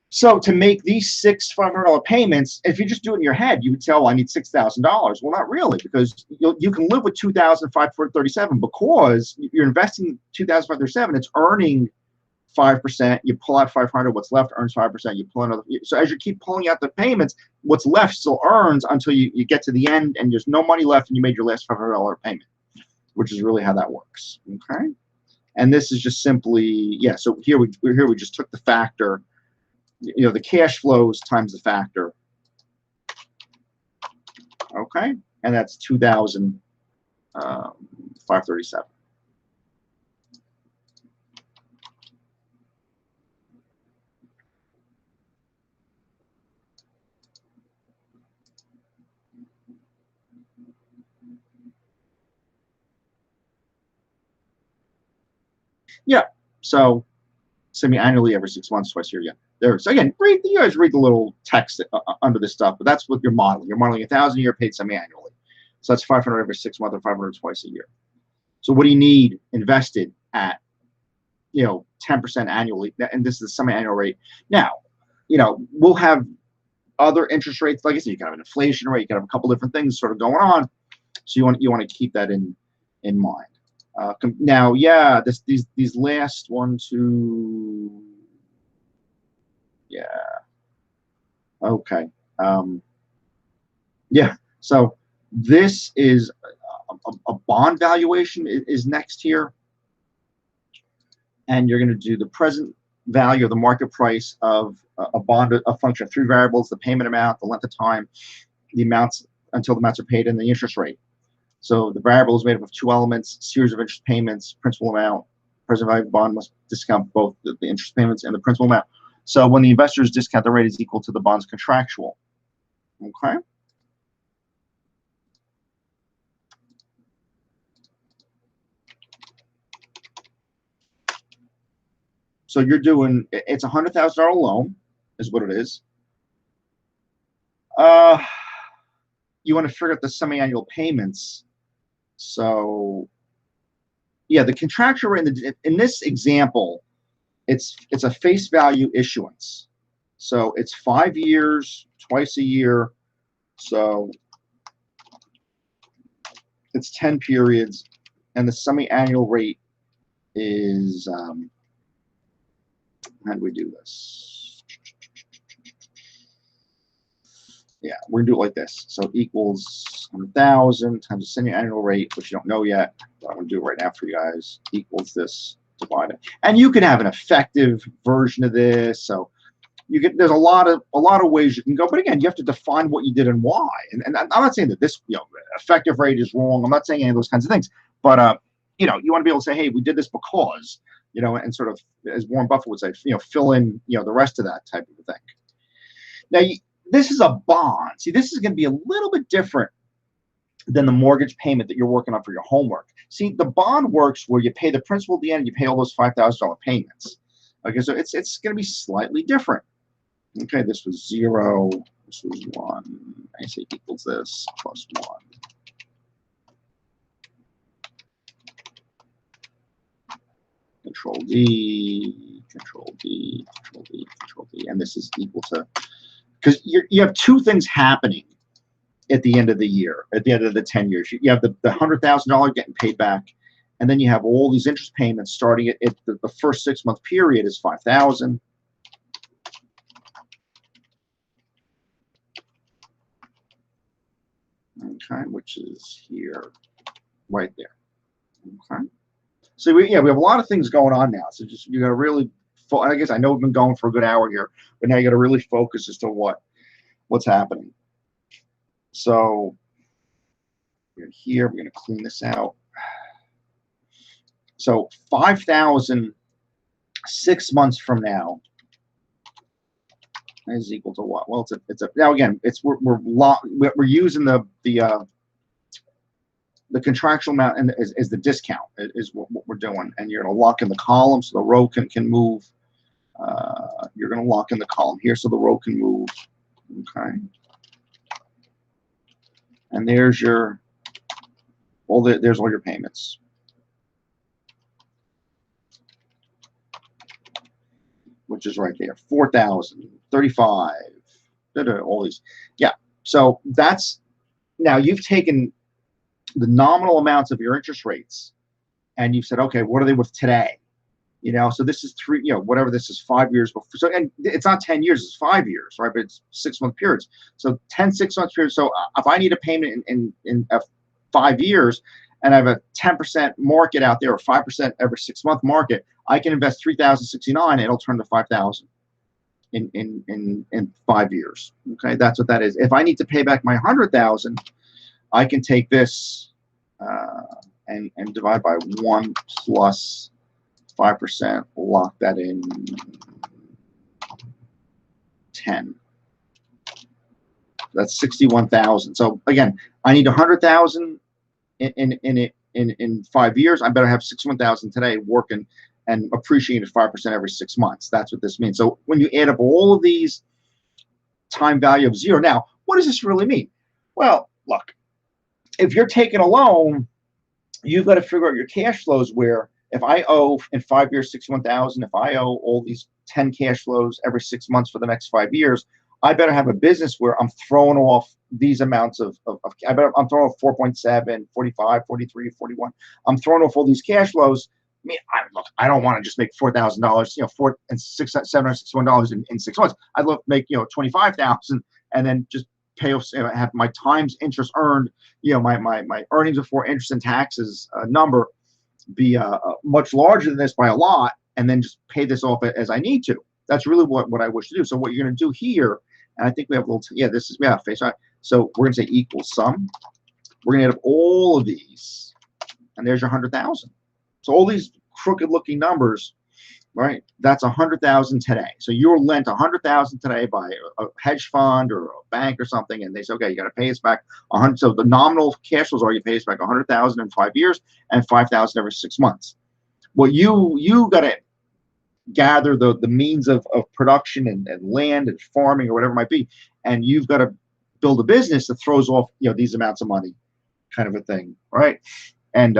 So to make these 6 $500 payments, if you just do it in your head, you would say, "Oh, I need $6,000." Well, not really, because you can live with $2,537 because you're investing $2,537. It's earning 5%. You pull out 500. What's left earns 5%. You pull another. So as you keep pulling out the payments, what's left still earns until you get to the end, and there's no money left, and you made your last $500 payment, which is really how that works. Okay, and this is just simply So here we just took the factor. You know, the cash flows times the factor. Okay, and that's 2,537. Yeah, so semi-annually every 6 months, twice a year. Yeah, there. So again, you guys read the little text under this stuff, but that's what you're modeling. You're modeling 1,000 a year paid semi-annually. So that's 500 every 6 months or 500 twice a year. So what do you need invested at, 10% annually? And this is the semi-annual rate. Now, we'll have other interest rates. Like I said, you can have an inflation rate. You can have a couple different things sort of going on. So you want to keep that in mind. Now, yeah, these last 1, 2, yeah, okay, yeah. So this is a bond valuation is next here, and you're going to do the present value of the market price of a bond, a function of three variables: the payment amount, the length of time, the amounts until the amounts are paid, and the interest rate. So the variable is made up of two elements: series of interest payments, principal amount. Present value of the bond must discount both the interest payments and the principal amount. So when the investor's discount, the rate is equal to the bond's contractual. Okay. So you're doing, it's a $100,000 loan, is what it is. You want to figure out the semi-annual payments. So, yeah, the contractual rate in this example, it's a face value issuance. So it's 5 years, twice a year. So it's 10 periods, and the semi-annual rate is, how do we do this? Yeah, we're gonna do it like this. So it equals 100,000 times the semi-annual rate, which you don't know yet, but I'm gonna do it right now for you guys, equals this divided. And you can have an effective version of this. So you get, there's a lot of ways you can go, but again, you have to define what you did and why. And I'm not saying that this, effective rate is wrong. I'm not saying any of those kinds of things, but you want to be able to say, hey, we did this because, and sort of, as Warren Buffett would say, fill in, the rest of that type of thing. Now, this is a bond. See, this is going to be a little bit different than the mortgage payment that you're working on for your homework. See, the bond works where you pay the principal at the end and you pay all those $5,000 payments. Okay, so it's going to be slightly different. Okay, this was 0, this was 1. I say equals this plus 1. Control D, Control D, Control D, Control D, and this is equal to, because you have two things happening at the end of the year, at the end of the 10 years. You have the $100,000 getting paid back, and then you have all these interest payments starting at the first 6-month period is 5,000. Okay, which is here, right there. Okay. So we have a lot of things going on now. So just, you got to really, I guess I know we've been going for a good hour here, but now you got to really focus as to what's happening. So we're here, we're going to clean this out. So 5,000 6 months from now is equal to what? Well, it's a now again, we're using the contractual amount and is the discount is what we're doing, and you're going to lock in the column so the row can move. You're going to lock in the column here so the row can move. Okay, and there's your there's all your payments. Which is right there, 4,000, 35, all these. Yeah, so that's, now you've taken the nominal amounts of your interest rates and you've said, okay, what are they with today? So this is whatever this is, 5 years before. So, and it's not 10 years, it's 5 years, right? But it's 6-month periods. So 10 6-month periods. So if I need a payment in 5 years, and I have a 10% market out there, or 5% every 6-month market, I can invest 3,069 and it'll turn to 5,000 in 5 years. Okay, that's what that is. If I need to pay back my 100,000, I can take this and divide by 1 plus 5%, lock that in 10. That's 61,000. So again, I need 100,000 in 5 years. I better have 61,000 today working and appreciated 5% every 6 months. That's what this means. So when you add up all of these, time value of 0. Now, what does this really mean? Well, look, if you're taking a loan, you've got to figure out your cash flows, where if I owe in 5 years 61,000, if I owe all these 10 cash flows every 6 months for the next 5 years, I better have a business where I'm throwing off these amounts of I'm throwing off 4.7, 45, 43, 41. I'm throwing off all these cash flows. I mean, look, I don't want to just make $4,000, $761 in 6 months. I'd love to make, 25,000 and then just pay off, have my times interest earned, my earnings before interest and taxes number be much larger than this by a lot. and then just pay this off as I need to. That's really what I wish to do. So what you're going to do here, and I think we have a little, yeah, this is, yeah, face. So we're going to say equal sum. We're going to add up all of these, and there's your 100,000. So all these crooked looking numbers, right? That's 100,000 today. So you're lent 100,000 today by a hedge fund or a bank or something, and they say, okay, you got to pay us back 100. So the nominal cash flows are you pay us back 100,000 in 5 years and 5,000 every 6 months. Well, you got to gather the means of production and land and farming or whatever it might be, and you've got to build a business that throws off these amounts of money, kind of a thing, right? And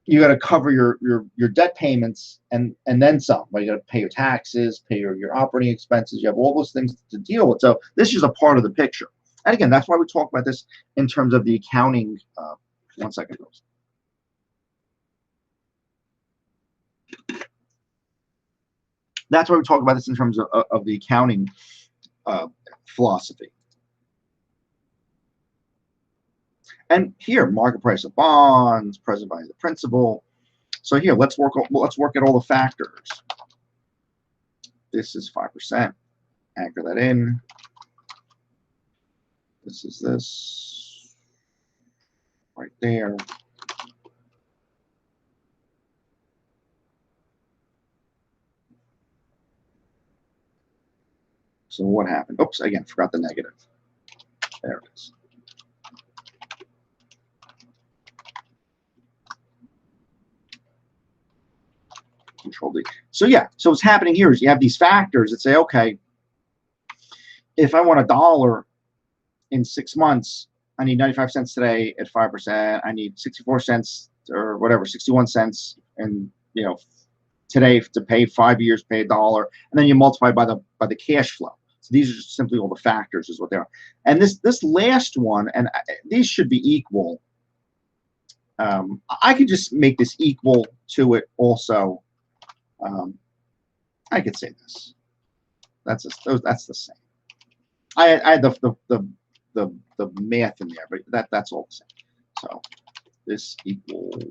you got to cover your debt payments and then some. Well, you got to pay your taxes, pay your operating expenses. You have all those things to deal with. So this is a part of the picture. And again, that's why we talk about this in terms of the accounting. 1 second, Rose. That's why we talk about this in terms of the accounting philosophy. And here, market price of bonds, present value of the principal. So here, let's work at all the factors. This is 5%. Anchor that in. This is this right there. So what happened? Oops, again, forgot the negative. There it is. Control D. So yeah, so what's happening here is you have these factors that say, okay, if I want $1 in 6 months, I need 95 cents today at 5%. I need 64 cents or whatever, 61 cents, and today to pay 5 years, pay $1, and then you multiply by the cash flow. So these are just simply all the factors is what they are. And this last one, and these should be equal. I could just make this equal to it also. I could say this. That's the same. I had the math in there, but that's all the same. So this equals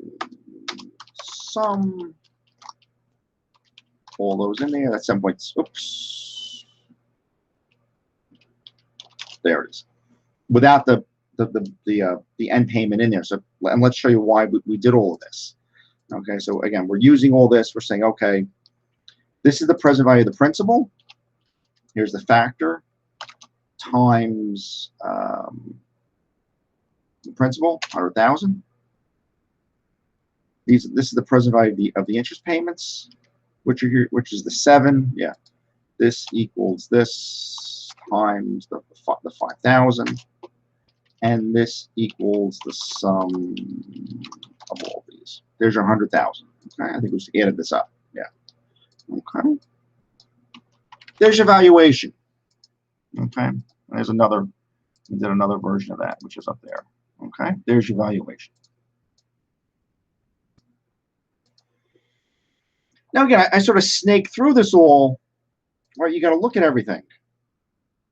sum. All those in there. That's 7 points. Oops. There it is. Without the end payment in there. So and let's show you why we did all of this. Okay, so again, we're using all this. We're saying, okay, this is the present value of the principal. Here's the factor times the principal, 100,000. This is the present value of the interest payments, which is the 7. Yeah, this equals this times the 5,000, and this equals the sum of all these. There's your 100,000. Okay, I think we just added this up. Yeah. Okay. There's your valuation. Okay. There's another. We did another version of that, which is up there. Okay. There's your valuation. Now again, I sort of snake through this all. Right. You got to look at everything.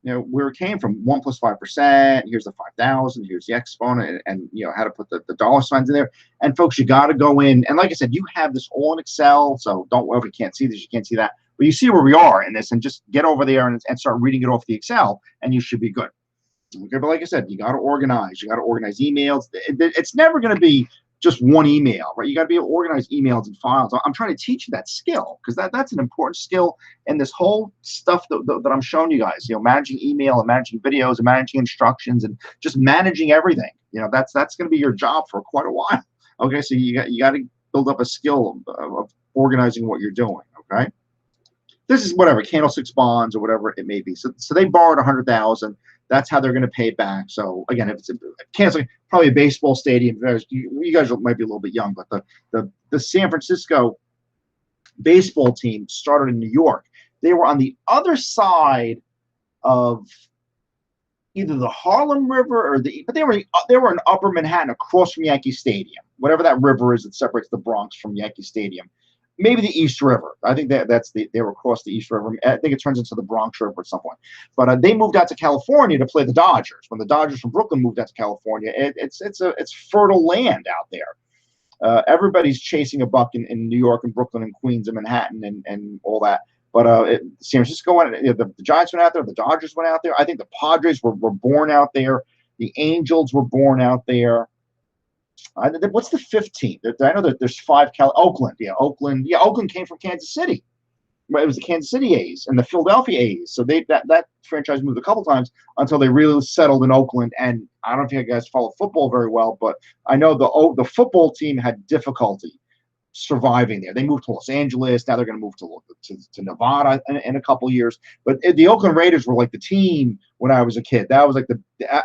Where it came from, 1 plus 5%. Here's the 5,000. Here's the exponent, and how to put the dollar signs in there. And folks, you got to go in, and like I said, you have this all in Excel. So don't worry if you can't see this, you can't see that, but you see where we are in this, and just get over there and start reading it off the Excel, and you should be good. Okay, but like I said, you got to organize. You got to organize emails. It's never going to be just one email, right? You got to be able to organize emails and files. I'm trying to teach you that skill, because that's an important skill in this whole stuff that I'm showing you guys. Managing email and managing videos and managing instructions and just managing everything. That's going to be your job for quite a while. Okay, so you got to build up a skill of organizing what you're doing. Okay, this is whatever candlesticks bonds or whatever it may be. So they borrowed 100,000. That's how they're going to pay it back. So again, if it's canceling, probably a baseball stadium. You guys might be a little bit young, but the San Francisco baseball team started in New York. They were on the other side of either the Harlem River or but they were in Upper Manhattan, across from Yankee Stadium, whatever that river is that separates the Bronx from Yankee Stadium. Maybe the East River. I think they were across the East River. I think it turns into the Bronx River at some point. But they moved out to California to play the Dodgers. When the Dodgers from Brooklyn moved out to California, it's fertile land out there. Everybody's chasing a buck in New York and Brooklyn and Queens and Manhattan and all that. But San Francisco went. The Giants went out there. The Dodgers went out there. I think the Padres were born out there. The Angels were born out there. What's the 15th? I know that there's five. Oakland, yeah, Oakland. Yeah, Oakland came from Kansas City. It was the Kansas City A's and the Philadelphia A's. So that franchise moved a couple times until they really settled in Oakland. And I don't think you guys follow football very well, but I know the football team had difficulty surviving there. They moved to Los Angeles. Now they're going to move to Nevada in a couple years. But the Oakland Raiders were like the team when I was a kid. That was like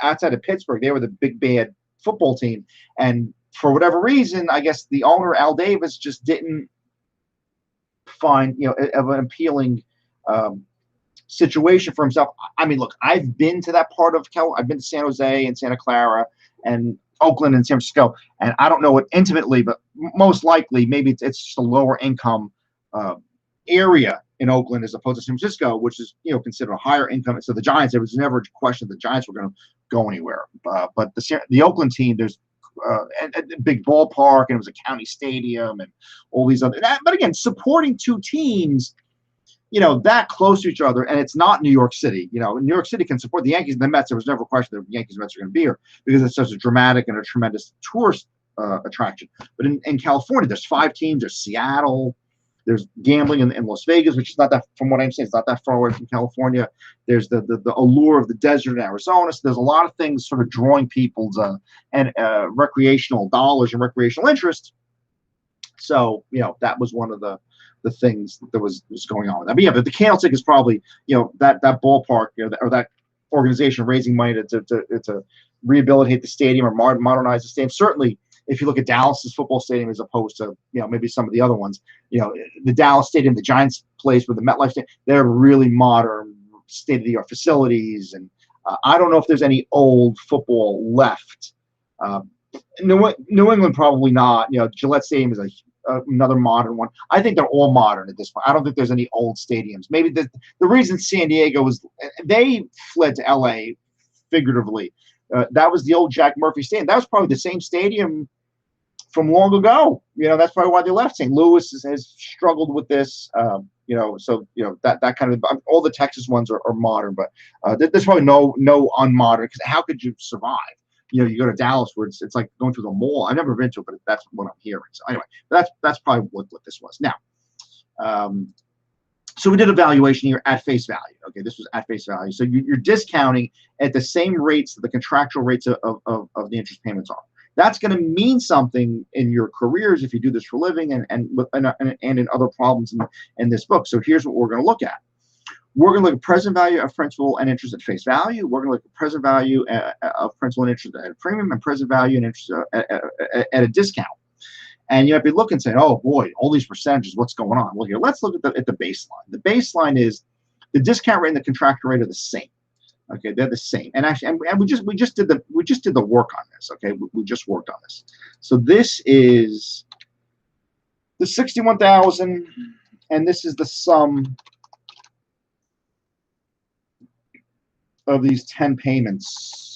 outside of Pittsburgh, they were the big bad football team. And for whatever reason, I guess the owner, Al Davis, just didn't find of an appealing situation for himself. I mean, look, I've been to that part of I've been to San Jose and Santa Clara and Oakland and San Francisco, and I don't know it intimately, but most likely maybe it's just a lower income area in Oakland as opposed to San Francisco, which is considered a higher income. So the Giants, there was never a question the Giants were going to go anywhere, but the Oakland team, there's a big ballpark, and it was a county stadium and all these other. But again, supporting two teams, that close to each other, and it's not New York City. New York City can support the Yankees and the Mets. There was never a question that the Yankees and Mets are going to be here because it's such a dramatic and a tremendous tourist attraction. But in California, there's five teams. There's Seattle. There's gambling in Las Vegas, which is not that, from what I'm saying, it's not that far away from California. There's the allure of the desert in Arizona. So there's a lot of things sort of drawing people's recreational dollars and recreational interest. So that was one of the things that was going on with that. But yeah, but the Candlestick is probably that ballpark or that organization raising money to rehabilitate the stadium or modernize the stadium. Certainly, if you look at Dallas's football stadium as opposed to maybe some of the other ones, the Dallas stadium, the Giants place with the MetLife stadium, they're really modern, state-of-the-art facilities. And I don't know if there's any old football left. New England probably not. Gillette Stadium is another modern one. I think they're all modern at this point. I don't think there's any old stadiums. Maybe the reason San Diego they fled to LA figuratively. That was the old Jack Murphy Stadium. That was probably the same stadium from long ago. That's probably why they left. St. Louis has struggled with this. So that kind of, all the Texas ones are modern, but there's probably no unmodern, because how could you survive? You go to Dallas where it's like going through the mall. I've never been to it, but that's what I'm hearing. So anyway, that's probably what this was. Now, so we did a valuation here at face value. Okay, this was at face value. So you're discounting at the same rates that the contractual rates of the interest payments are. That's going to mean something in your careers if you do this for a living and in other problems in this book. So here's what we're going to look at. We're going to look at present value of principal and interest at face value. We're going to look at present value of principal and interest at a premium, and present value and interest at a discount. And you might be looking and saying, oh boy, all these percentages, what's going on? Well, here, let's look at the baseline. The baseline is the discount rate and the contractual rate are the same. Okay, they're the same. And actually, and we just did the work on this. Okay, we just worked on this. So this is the 61,000, and this is the sum of these 10 payments.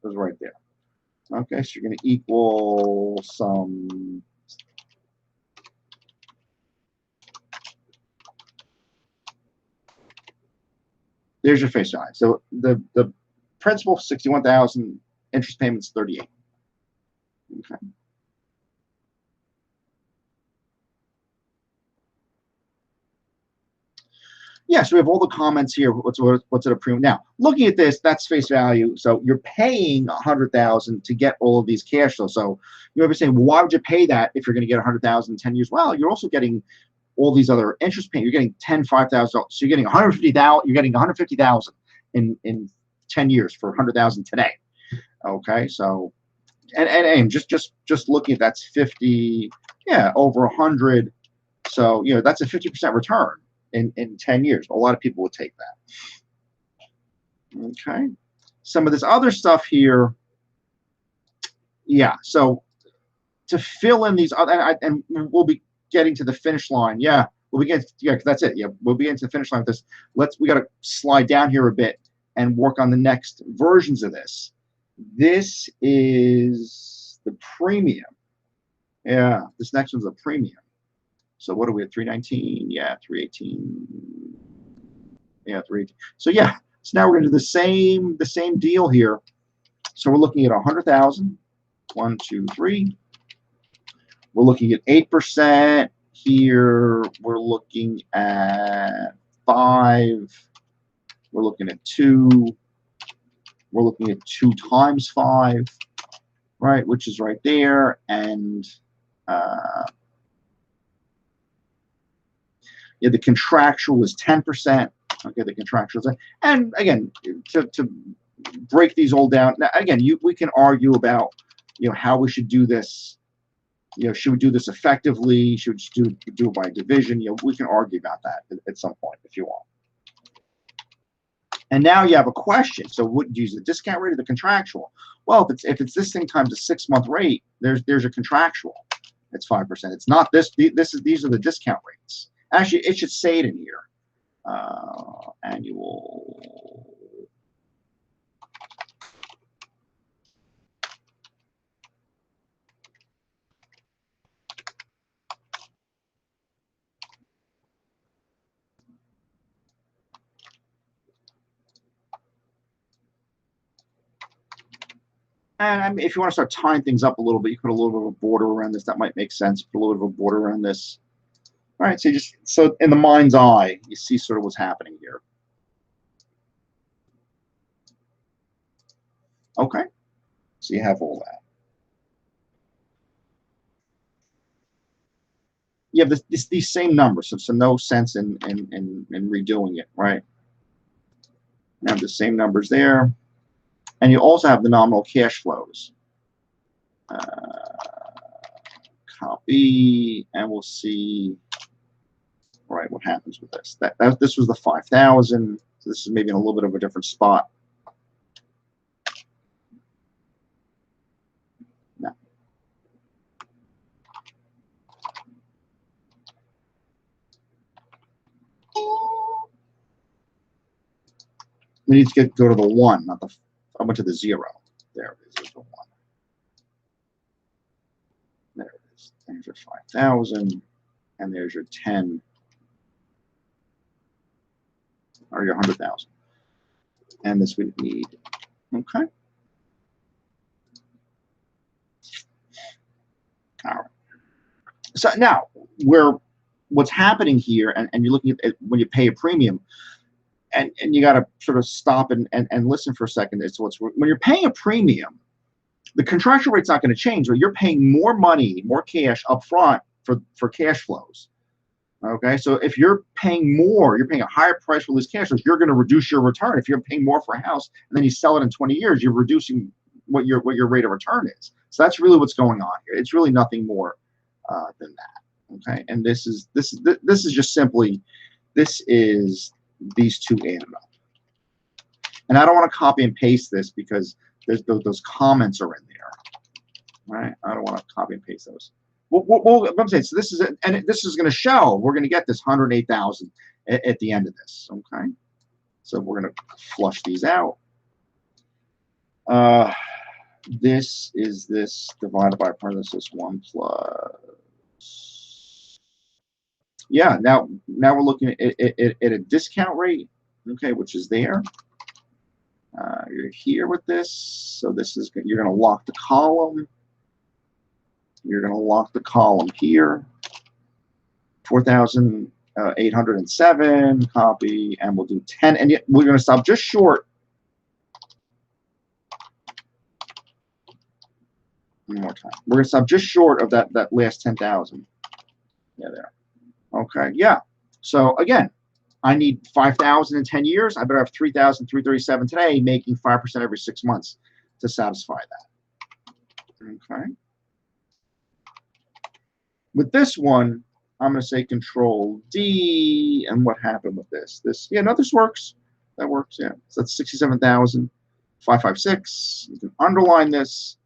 Is right there. Okay, so you're going to equal some. There's your face value. So the principal 61,000, interest payments 38. Okay. Yeah, so we have all the comments here. What's at a premium? Now, looking at this, that's face value. So you're paying $100,000 to get all of these cash flows. So you might be saying, well, why would you pay that if you're going to get $100,000 in 10 years? Well, you're also getting all these other interest payments. You're getting $5,000. So you're getting $150,000. You're getting $150,000 in 10 years for $100,000 today. Okay, so and just looking at that's 50, yeah, over 100. So that's a 50% return in 10 years. A lot of people would take that. Okay, some of this other stuff here. Yeah, so to fill in these other, and we'll be getting to the finish line. Yeah, we'll begin. Yeah, that's it. Yeah, we'll be getting to the finish line with this. We got to slide down here a bit and work on the next versions of this. This is the premium. Yeah, this next one's a premium. So what are we at? 319? Yeah, 318. Yeah, 318. So yeah, so now we're gonna do the same deal here. So we're looking at 100,000. 1, 2, 3. We're looking at 8% here. We're looking at 5. We're looking at 2. We're looking at 2 times 5, right, which is right there. And yeah, the contractual is 10%. Okay, the contractual is, and again, to break these all down. Now, again, we can argue about, how we should do this. Should we do this effectively? Should we just do it by division? We can argue about that at some point if you want. And now you have a question. So would you use the discount rate or the contractual? Well, if it's this thing times a 6-month rate, there's a contractual. It's 5%. It's not this. These are the discount rates. Actually, it should say it in here. Annual. And I mean, if you want to start tying things up a little bit, you put a little bit of a border around this. That might make sense. Put a little bit of a border around this. All right, so in the mind's eye, you see sort of what's happening here. Okay, so you have all that. You have these same numbers, so no sense in redoing it, right? You have the same numbers there, and you also have the nominal cash flows. Copy, and we'll see. All right, what happens with this? This was the 5,000. So this is maybe in a little bit of a different spot. No. We need to go to the 1, not the. I went to the 0. There it is. There's the 1. There it is. There's your 5,000, and there's your 10, or your 100,000. And this we need. Okay. All right. So now what's happening here, and you're looking at when you pay a premium, and you got to sort of stop and listen for a second. It's when you're paying a premium, the contractual rate's not going to change, but you're paying more money, more cash up front for cash flows. Okay, so if you're paying more, you're paying a higher price for these cash flows, you're going to reduce your return. If you're paying more for a house and then you sell it in 20 years, you're reducing what your rate of return is. So that's really what's going on here. It's really nothing more than that. Okay, and this is just simply, this is these two added up. And I don't want to copy and paste this because there's those comments are in there, right? I don't want to copy and paste those. Well, I'm saying, so this is it, and this is going to show we're going to get this 108,000 at the end of this. Okay, so we're going to flush these out. This is this divided by parenthesis 1 plus. Yeah, now we're looking at a discount rate. Okay, which is there. You're here with this, so this is, you're going to lock the column. You're going to lock the column here. 4,807, copy, and we'll do 10. And yet we're going to stop just short. One more time. We're going to stop just short of that last 10,000. Yeah, there. Okay, yeah. So again, I need 5,000 in 10 years. I better have 3,337 today, making 5% every 6 months to satisfy that. Okay. With this one, I'm going to say Control D, and what happened with this? Yeah, no, this works. That works, yeah. So that's 67,556. You can underline this,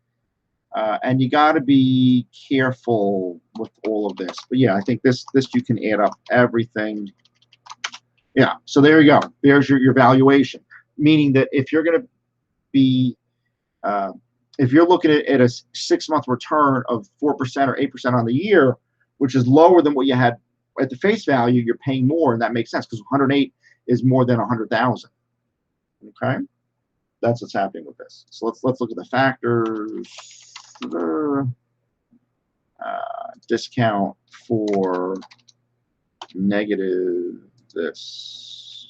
and you got to be careful with all of this. But yeah, I think this you can add up everything. Yeah, so there you go. There's your valuation, meaning that if you're going to be if you're looking at a 6-month return of 4% or 8% on the year, which is lower than what you had at the face value, you're paying more, and that makes sense because 108 is more than 100,000. Okay, that's what's happening with this. So let's look at the factors. Discount for negative this.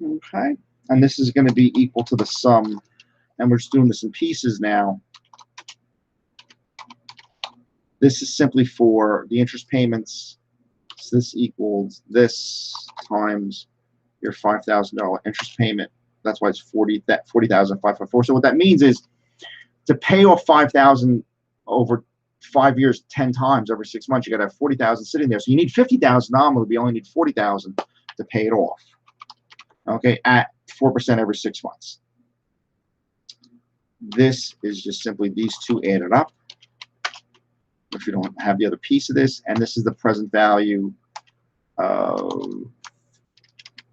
Okay, and this is going to be equal to the sum, and we're just doing this in pieces now. This is simply for the interest payments. So this equals this times your $5,000 interest payment. That's why it's 40,554. So what that means is to pay off 5,000 over 5 years, 10 times every 6 months, you got to have 40,000 sitting there. So you need 50,000 nominally, but you only need 40,000 to pay it off. Okay, at 4% every 6 months. This is just simply these two added up. If you don't have the other piece of this, and this is the present value of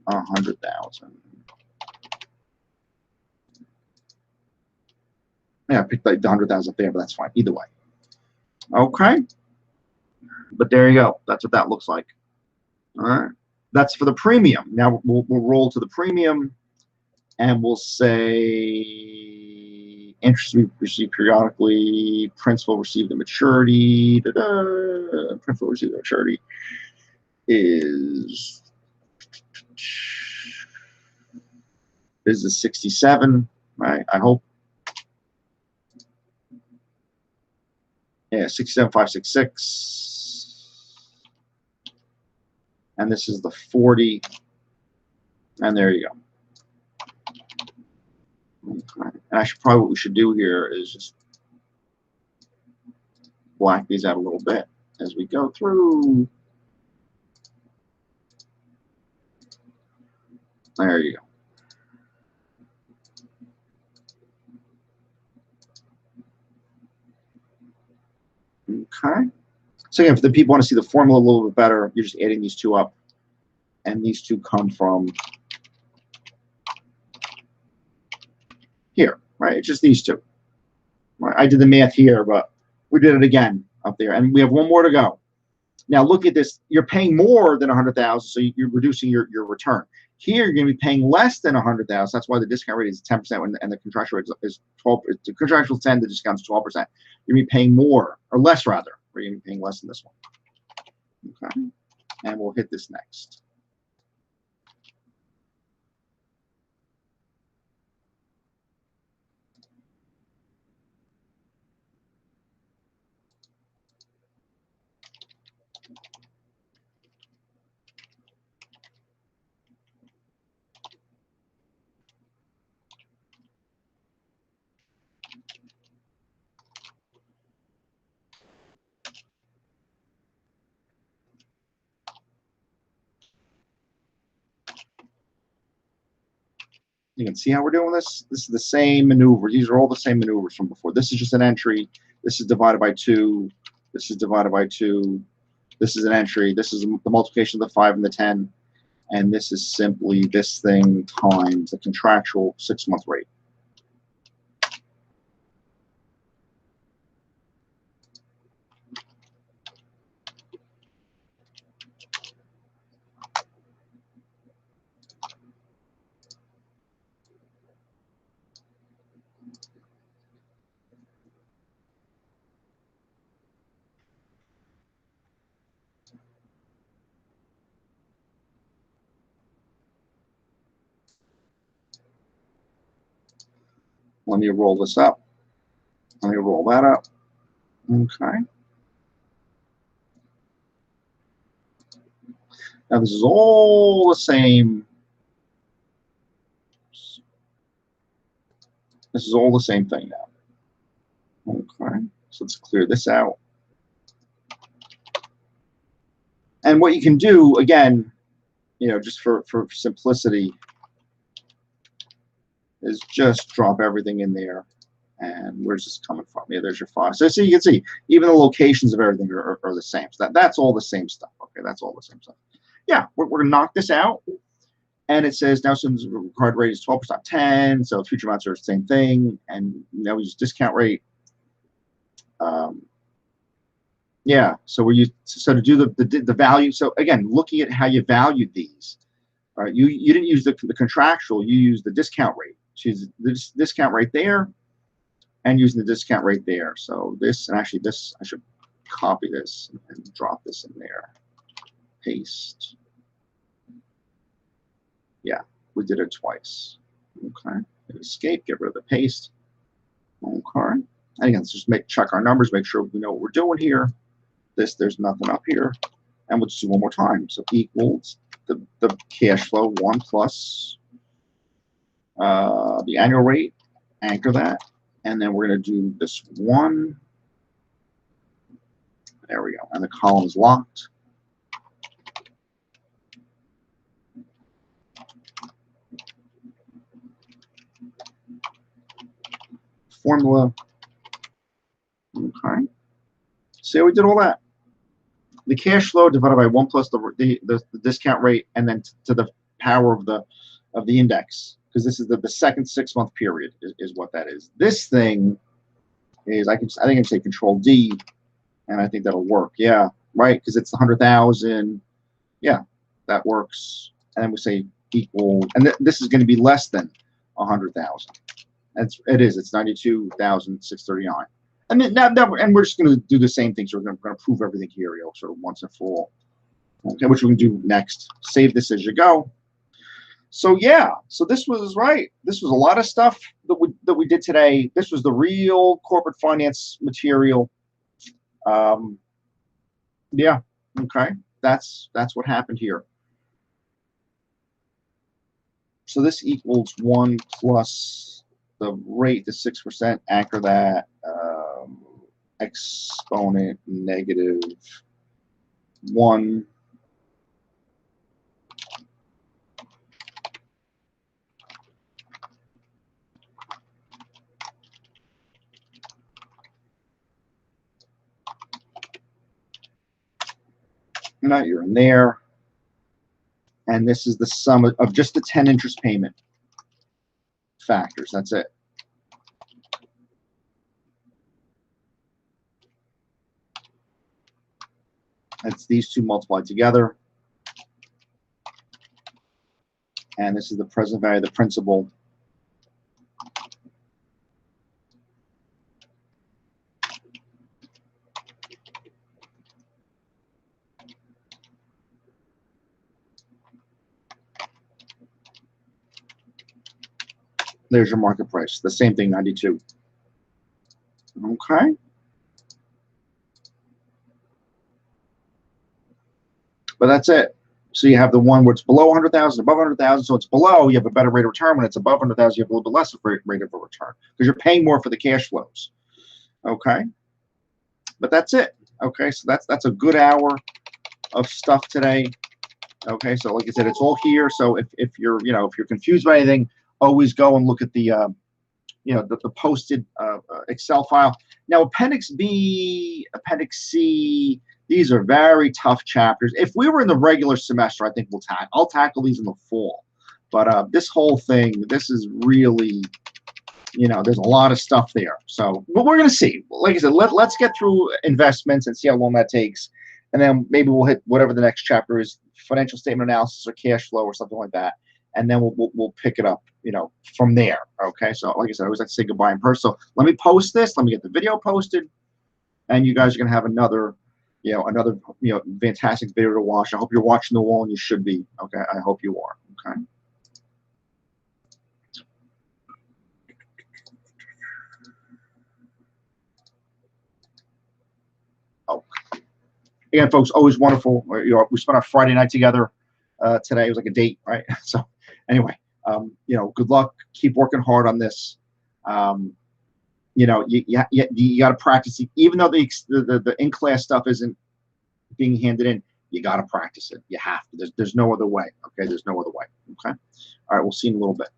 100,000. Yeah, I picked like the 100,000 up there, but that's fine either way. Okay, but there you go. That's what that looks like. All right, that's for the premium. Now we'll roll to the premium, and we'll say interest received periodically, principal received at maturity. Principal received at maturity is a 67, right? I hope. Yeah, 67566. And this is the 40. And there you go. Okay. And actually, probably what we should do here is just black these out a little bit as we go through. There you go. Okay. So again, if the people want to see the formula a little bit better, you're just adding these two up. And these two come from here, right? It's just these two. Right? I did the math here, but we did it again up there. And we have one more to go. Now look at this. You're paying more than 100,000, so you're reducing your return. Here you're going to be paying less than 100,000. That's why the discount rate is 10% and the contractual rate is 12. The contractual 10, the discount's 12%. You're going to be paying more, or less rather. Or you're going to be paying less than this one. Okay, and we'll hit this next. You can see how we're doing this. This is the same maneuver. These are all the same maneuvers from before. This is just an entry. This is divided by 2. This is divided by 2. This is an entry. This is the multiplication of the 5 and the 10. And this is simply this thing times the contractual 6-month rate. Let me roll this up. Let me roll that up. Okay. Now this is all the same. This is all the same thing now. Okay. So let's clear this out. And what you can do, again, you know, just for simplicity, is just drop everything in there And where's this coming from? Yeah, there's your file. So you can see even the locations of everything are the same. So that's all the same stuff. Okay, that's all the same stuff. Yeah, we're going to knock this out. And it says now since the required rate is 12%, 10, so future amounts are the same thing. And now we use discount rate. Yeah, so we use to do the value. So again, looking at how you valued these, all right, you didn't use the contractual, you used the discount rate. Choose this discount rate there, and using the discount rate there. So this, and actually this, I should copy this and drop this in there. Paste. Yeah, we did it twice. Okay, escape, get rid of the paste. Okay, and again, let's just check our numbers, make sure we know what we're doing here. This, there's nothing up here, and we'll just do one more time. So equals the cash flow 1 plus the annual rate, anchor that, and then we're going to do this 1. There we go, and the column is locked. Formula. Okay. See how we did all that? The cash flow divided by 1 plus the discount rate, and then to the power of the index, because this is the second 6-month period is what that is. This thing is I think I can say Control D, and I think that'll work. Yeah, right, because it's 100,000. Yeah, that works. And then we say equal, and this is going to be less than 100,000. It is. It's 92,639. And then and we're just going to do the same thing. So we're going to prove everything here, sort of once and for all. Okay, which we can do next. Save this as you go. So yeah, so this was right. This was a lot of stuff that we did today. This was the real corporate finance material. Yeah. Okay. That's what happened here. So this equals 1 plus the rate to 6%. Anchor that. Exponent negative 1. Now you're in there. And this is the sum of just the 10 interest payment factors. That's it. It's these two multiplied together. And this is the present value of the principal. There's your market price. The same thing, 92. Okay. But that's it. So you have the one where it's below 100,000, above 100,000. So it's below, you have a better rate of return. When it's above 100,000, you have a little bit less of a rate of return because you're paying more for the cash flows. Okay. But that's it. Okay. So that's a good hour of stuff today. Okay. So like I said, it's all here. So if you're confused by anything, always go and look at the the posted Excel file. Now, Appendix B, Appendix C, these are very tough chapters. If we were in the regular semester, I think I'll tackle these in the fall. But this whole thing, this is really, there's a lot of stuff there. So, but we're going to see. Like I said, let's get through investments and see how long that takes. And then maybe we'll hit whatever the next chapter is, financial statement analysis or cash flow or something like that. And then we'll pick it up, from there. Okay. So like I said, I always like to say goodbye in person. So let me post this. Let me get the video posted, and you guys are gonna have another fantastic video to watch. I hope you're watching the wall, and you should be. Okay. I hope you are. Okay. Oh, again, folks, always wonderful. We spent our Friday night together today. It was like a date, right? So anyway. Good luck. Keep working hard on this. You got to practice it. Even though the in-class stuff isn't being handed in, you got to practice it. You have to. There's no other way. Okay. There's no other way. Okay. All right. We'll see you in a little bit.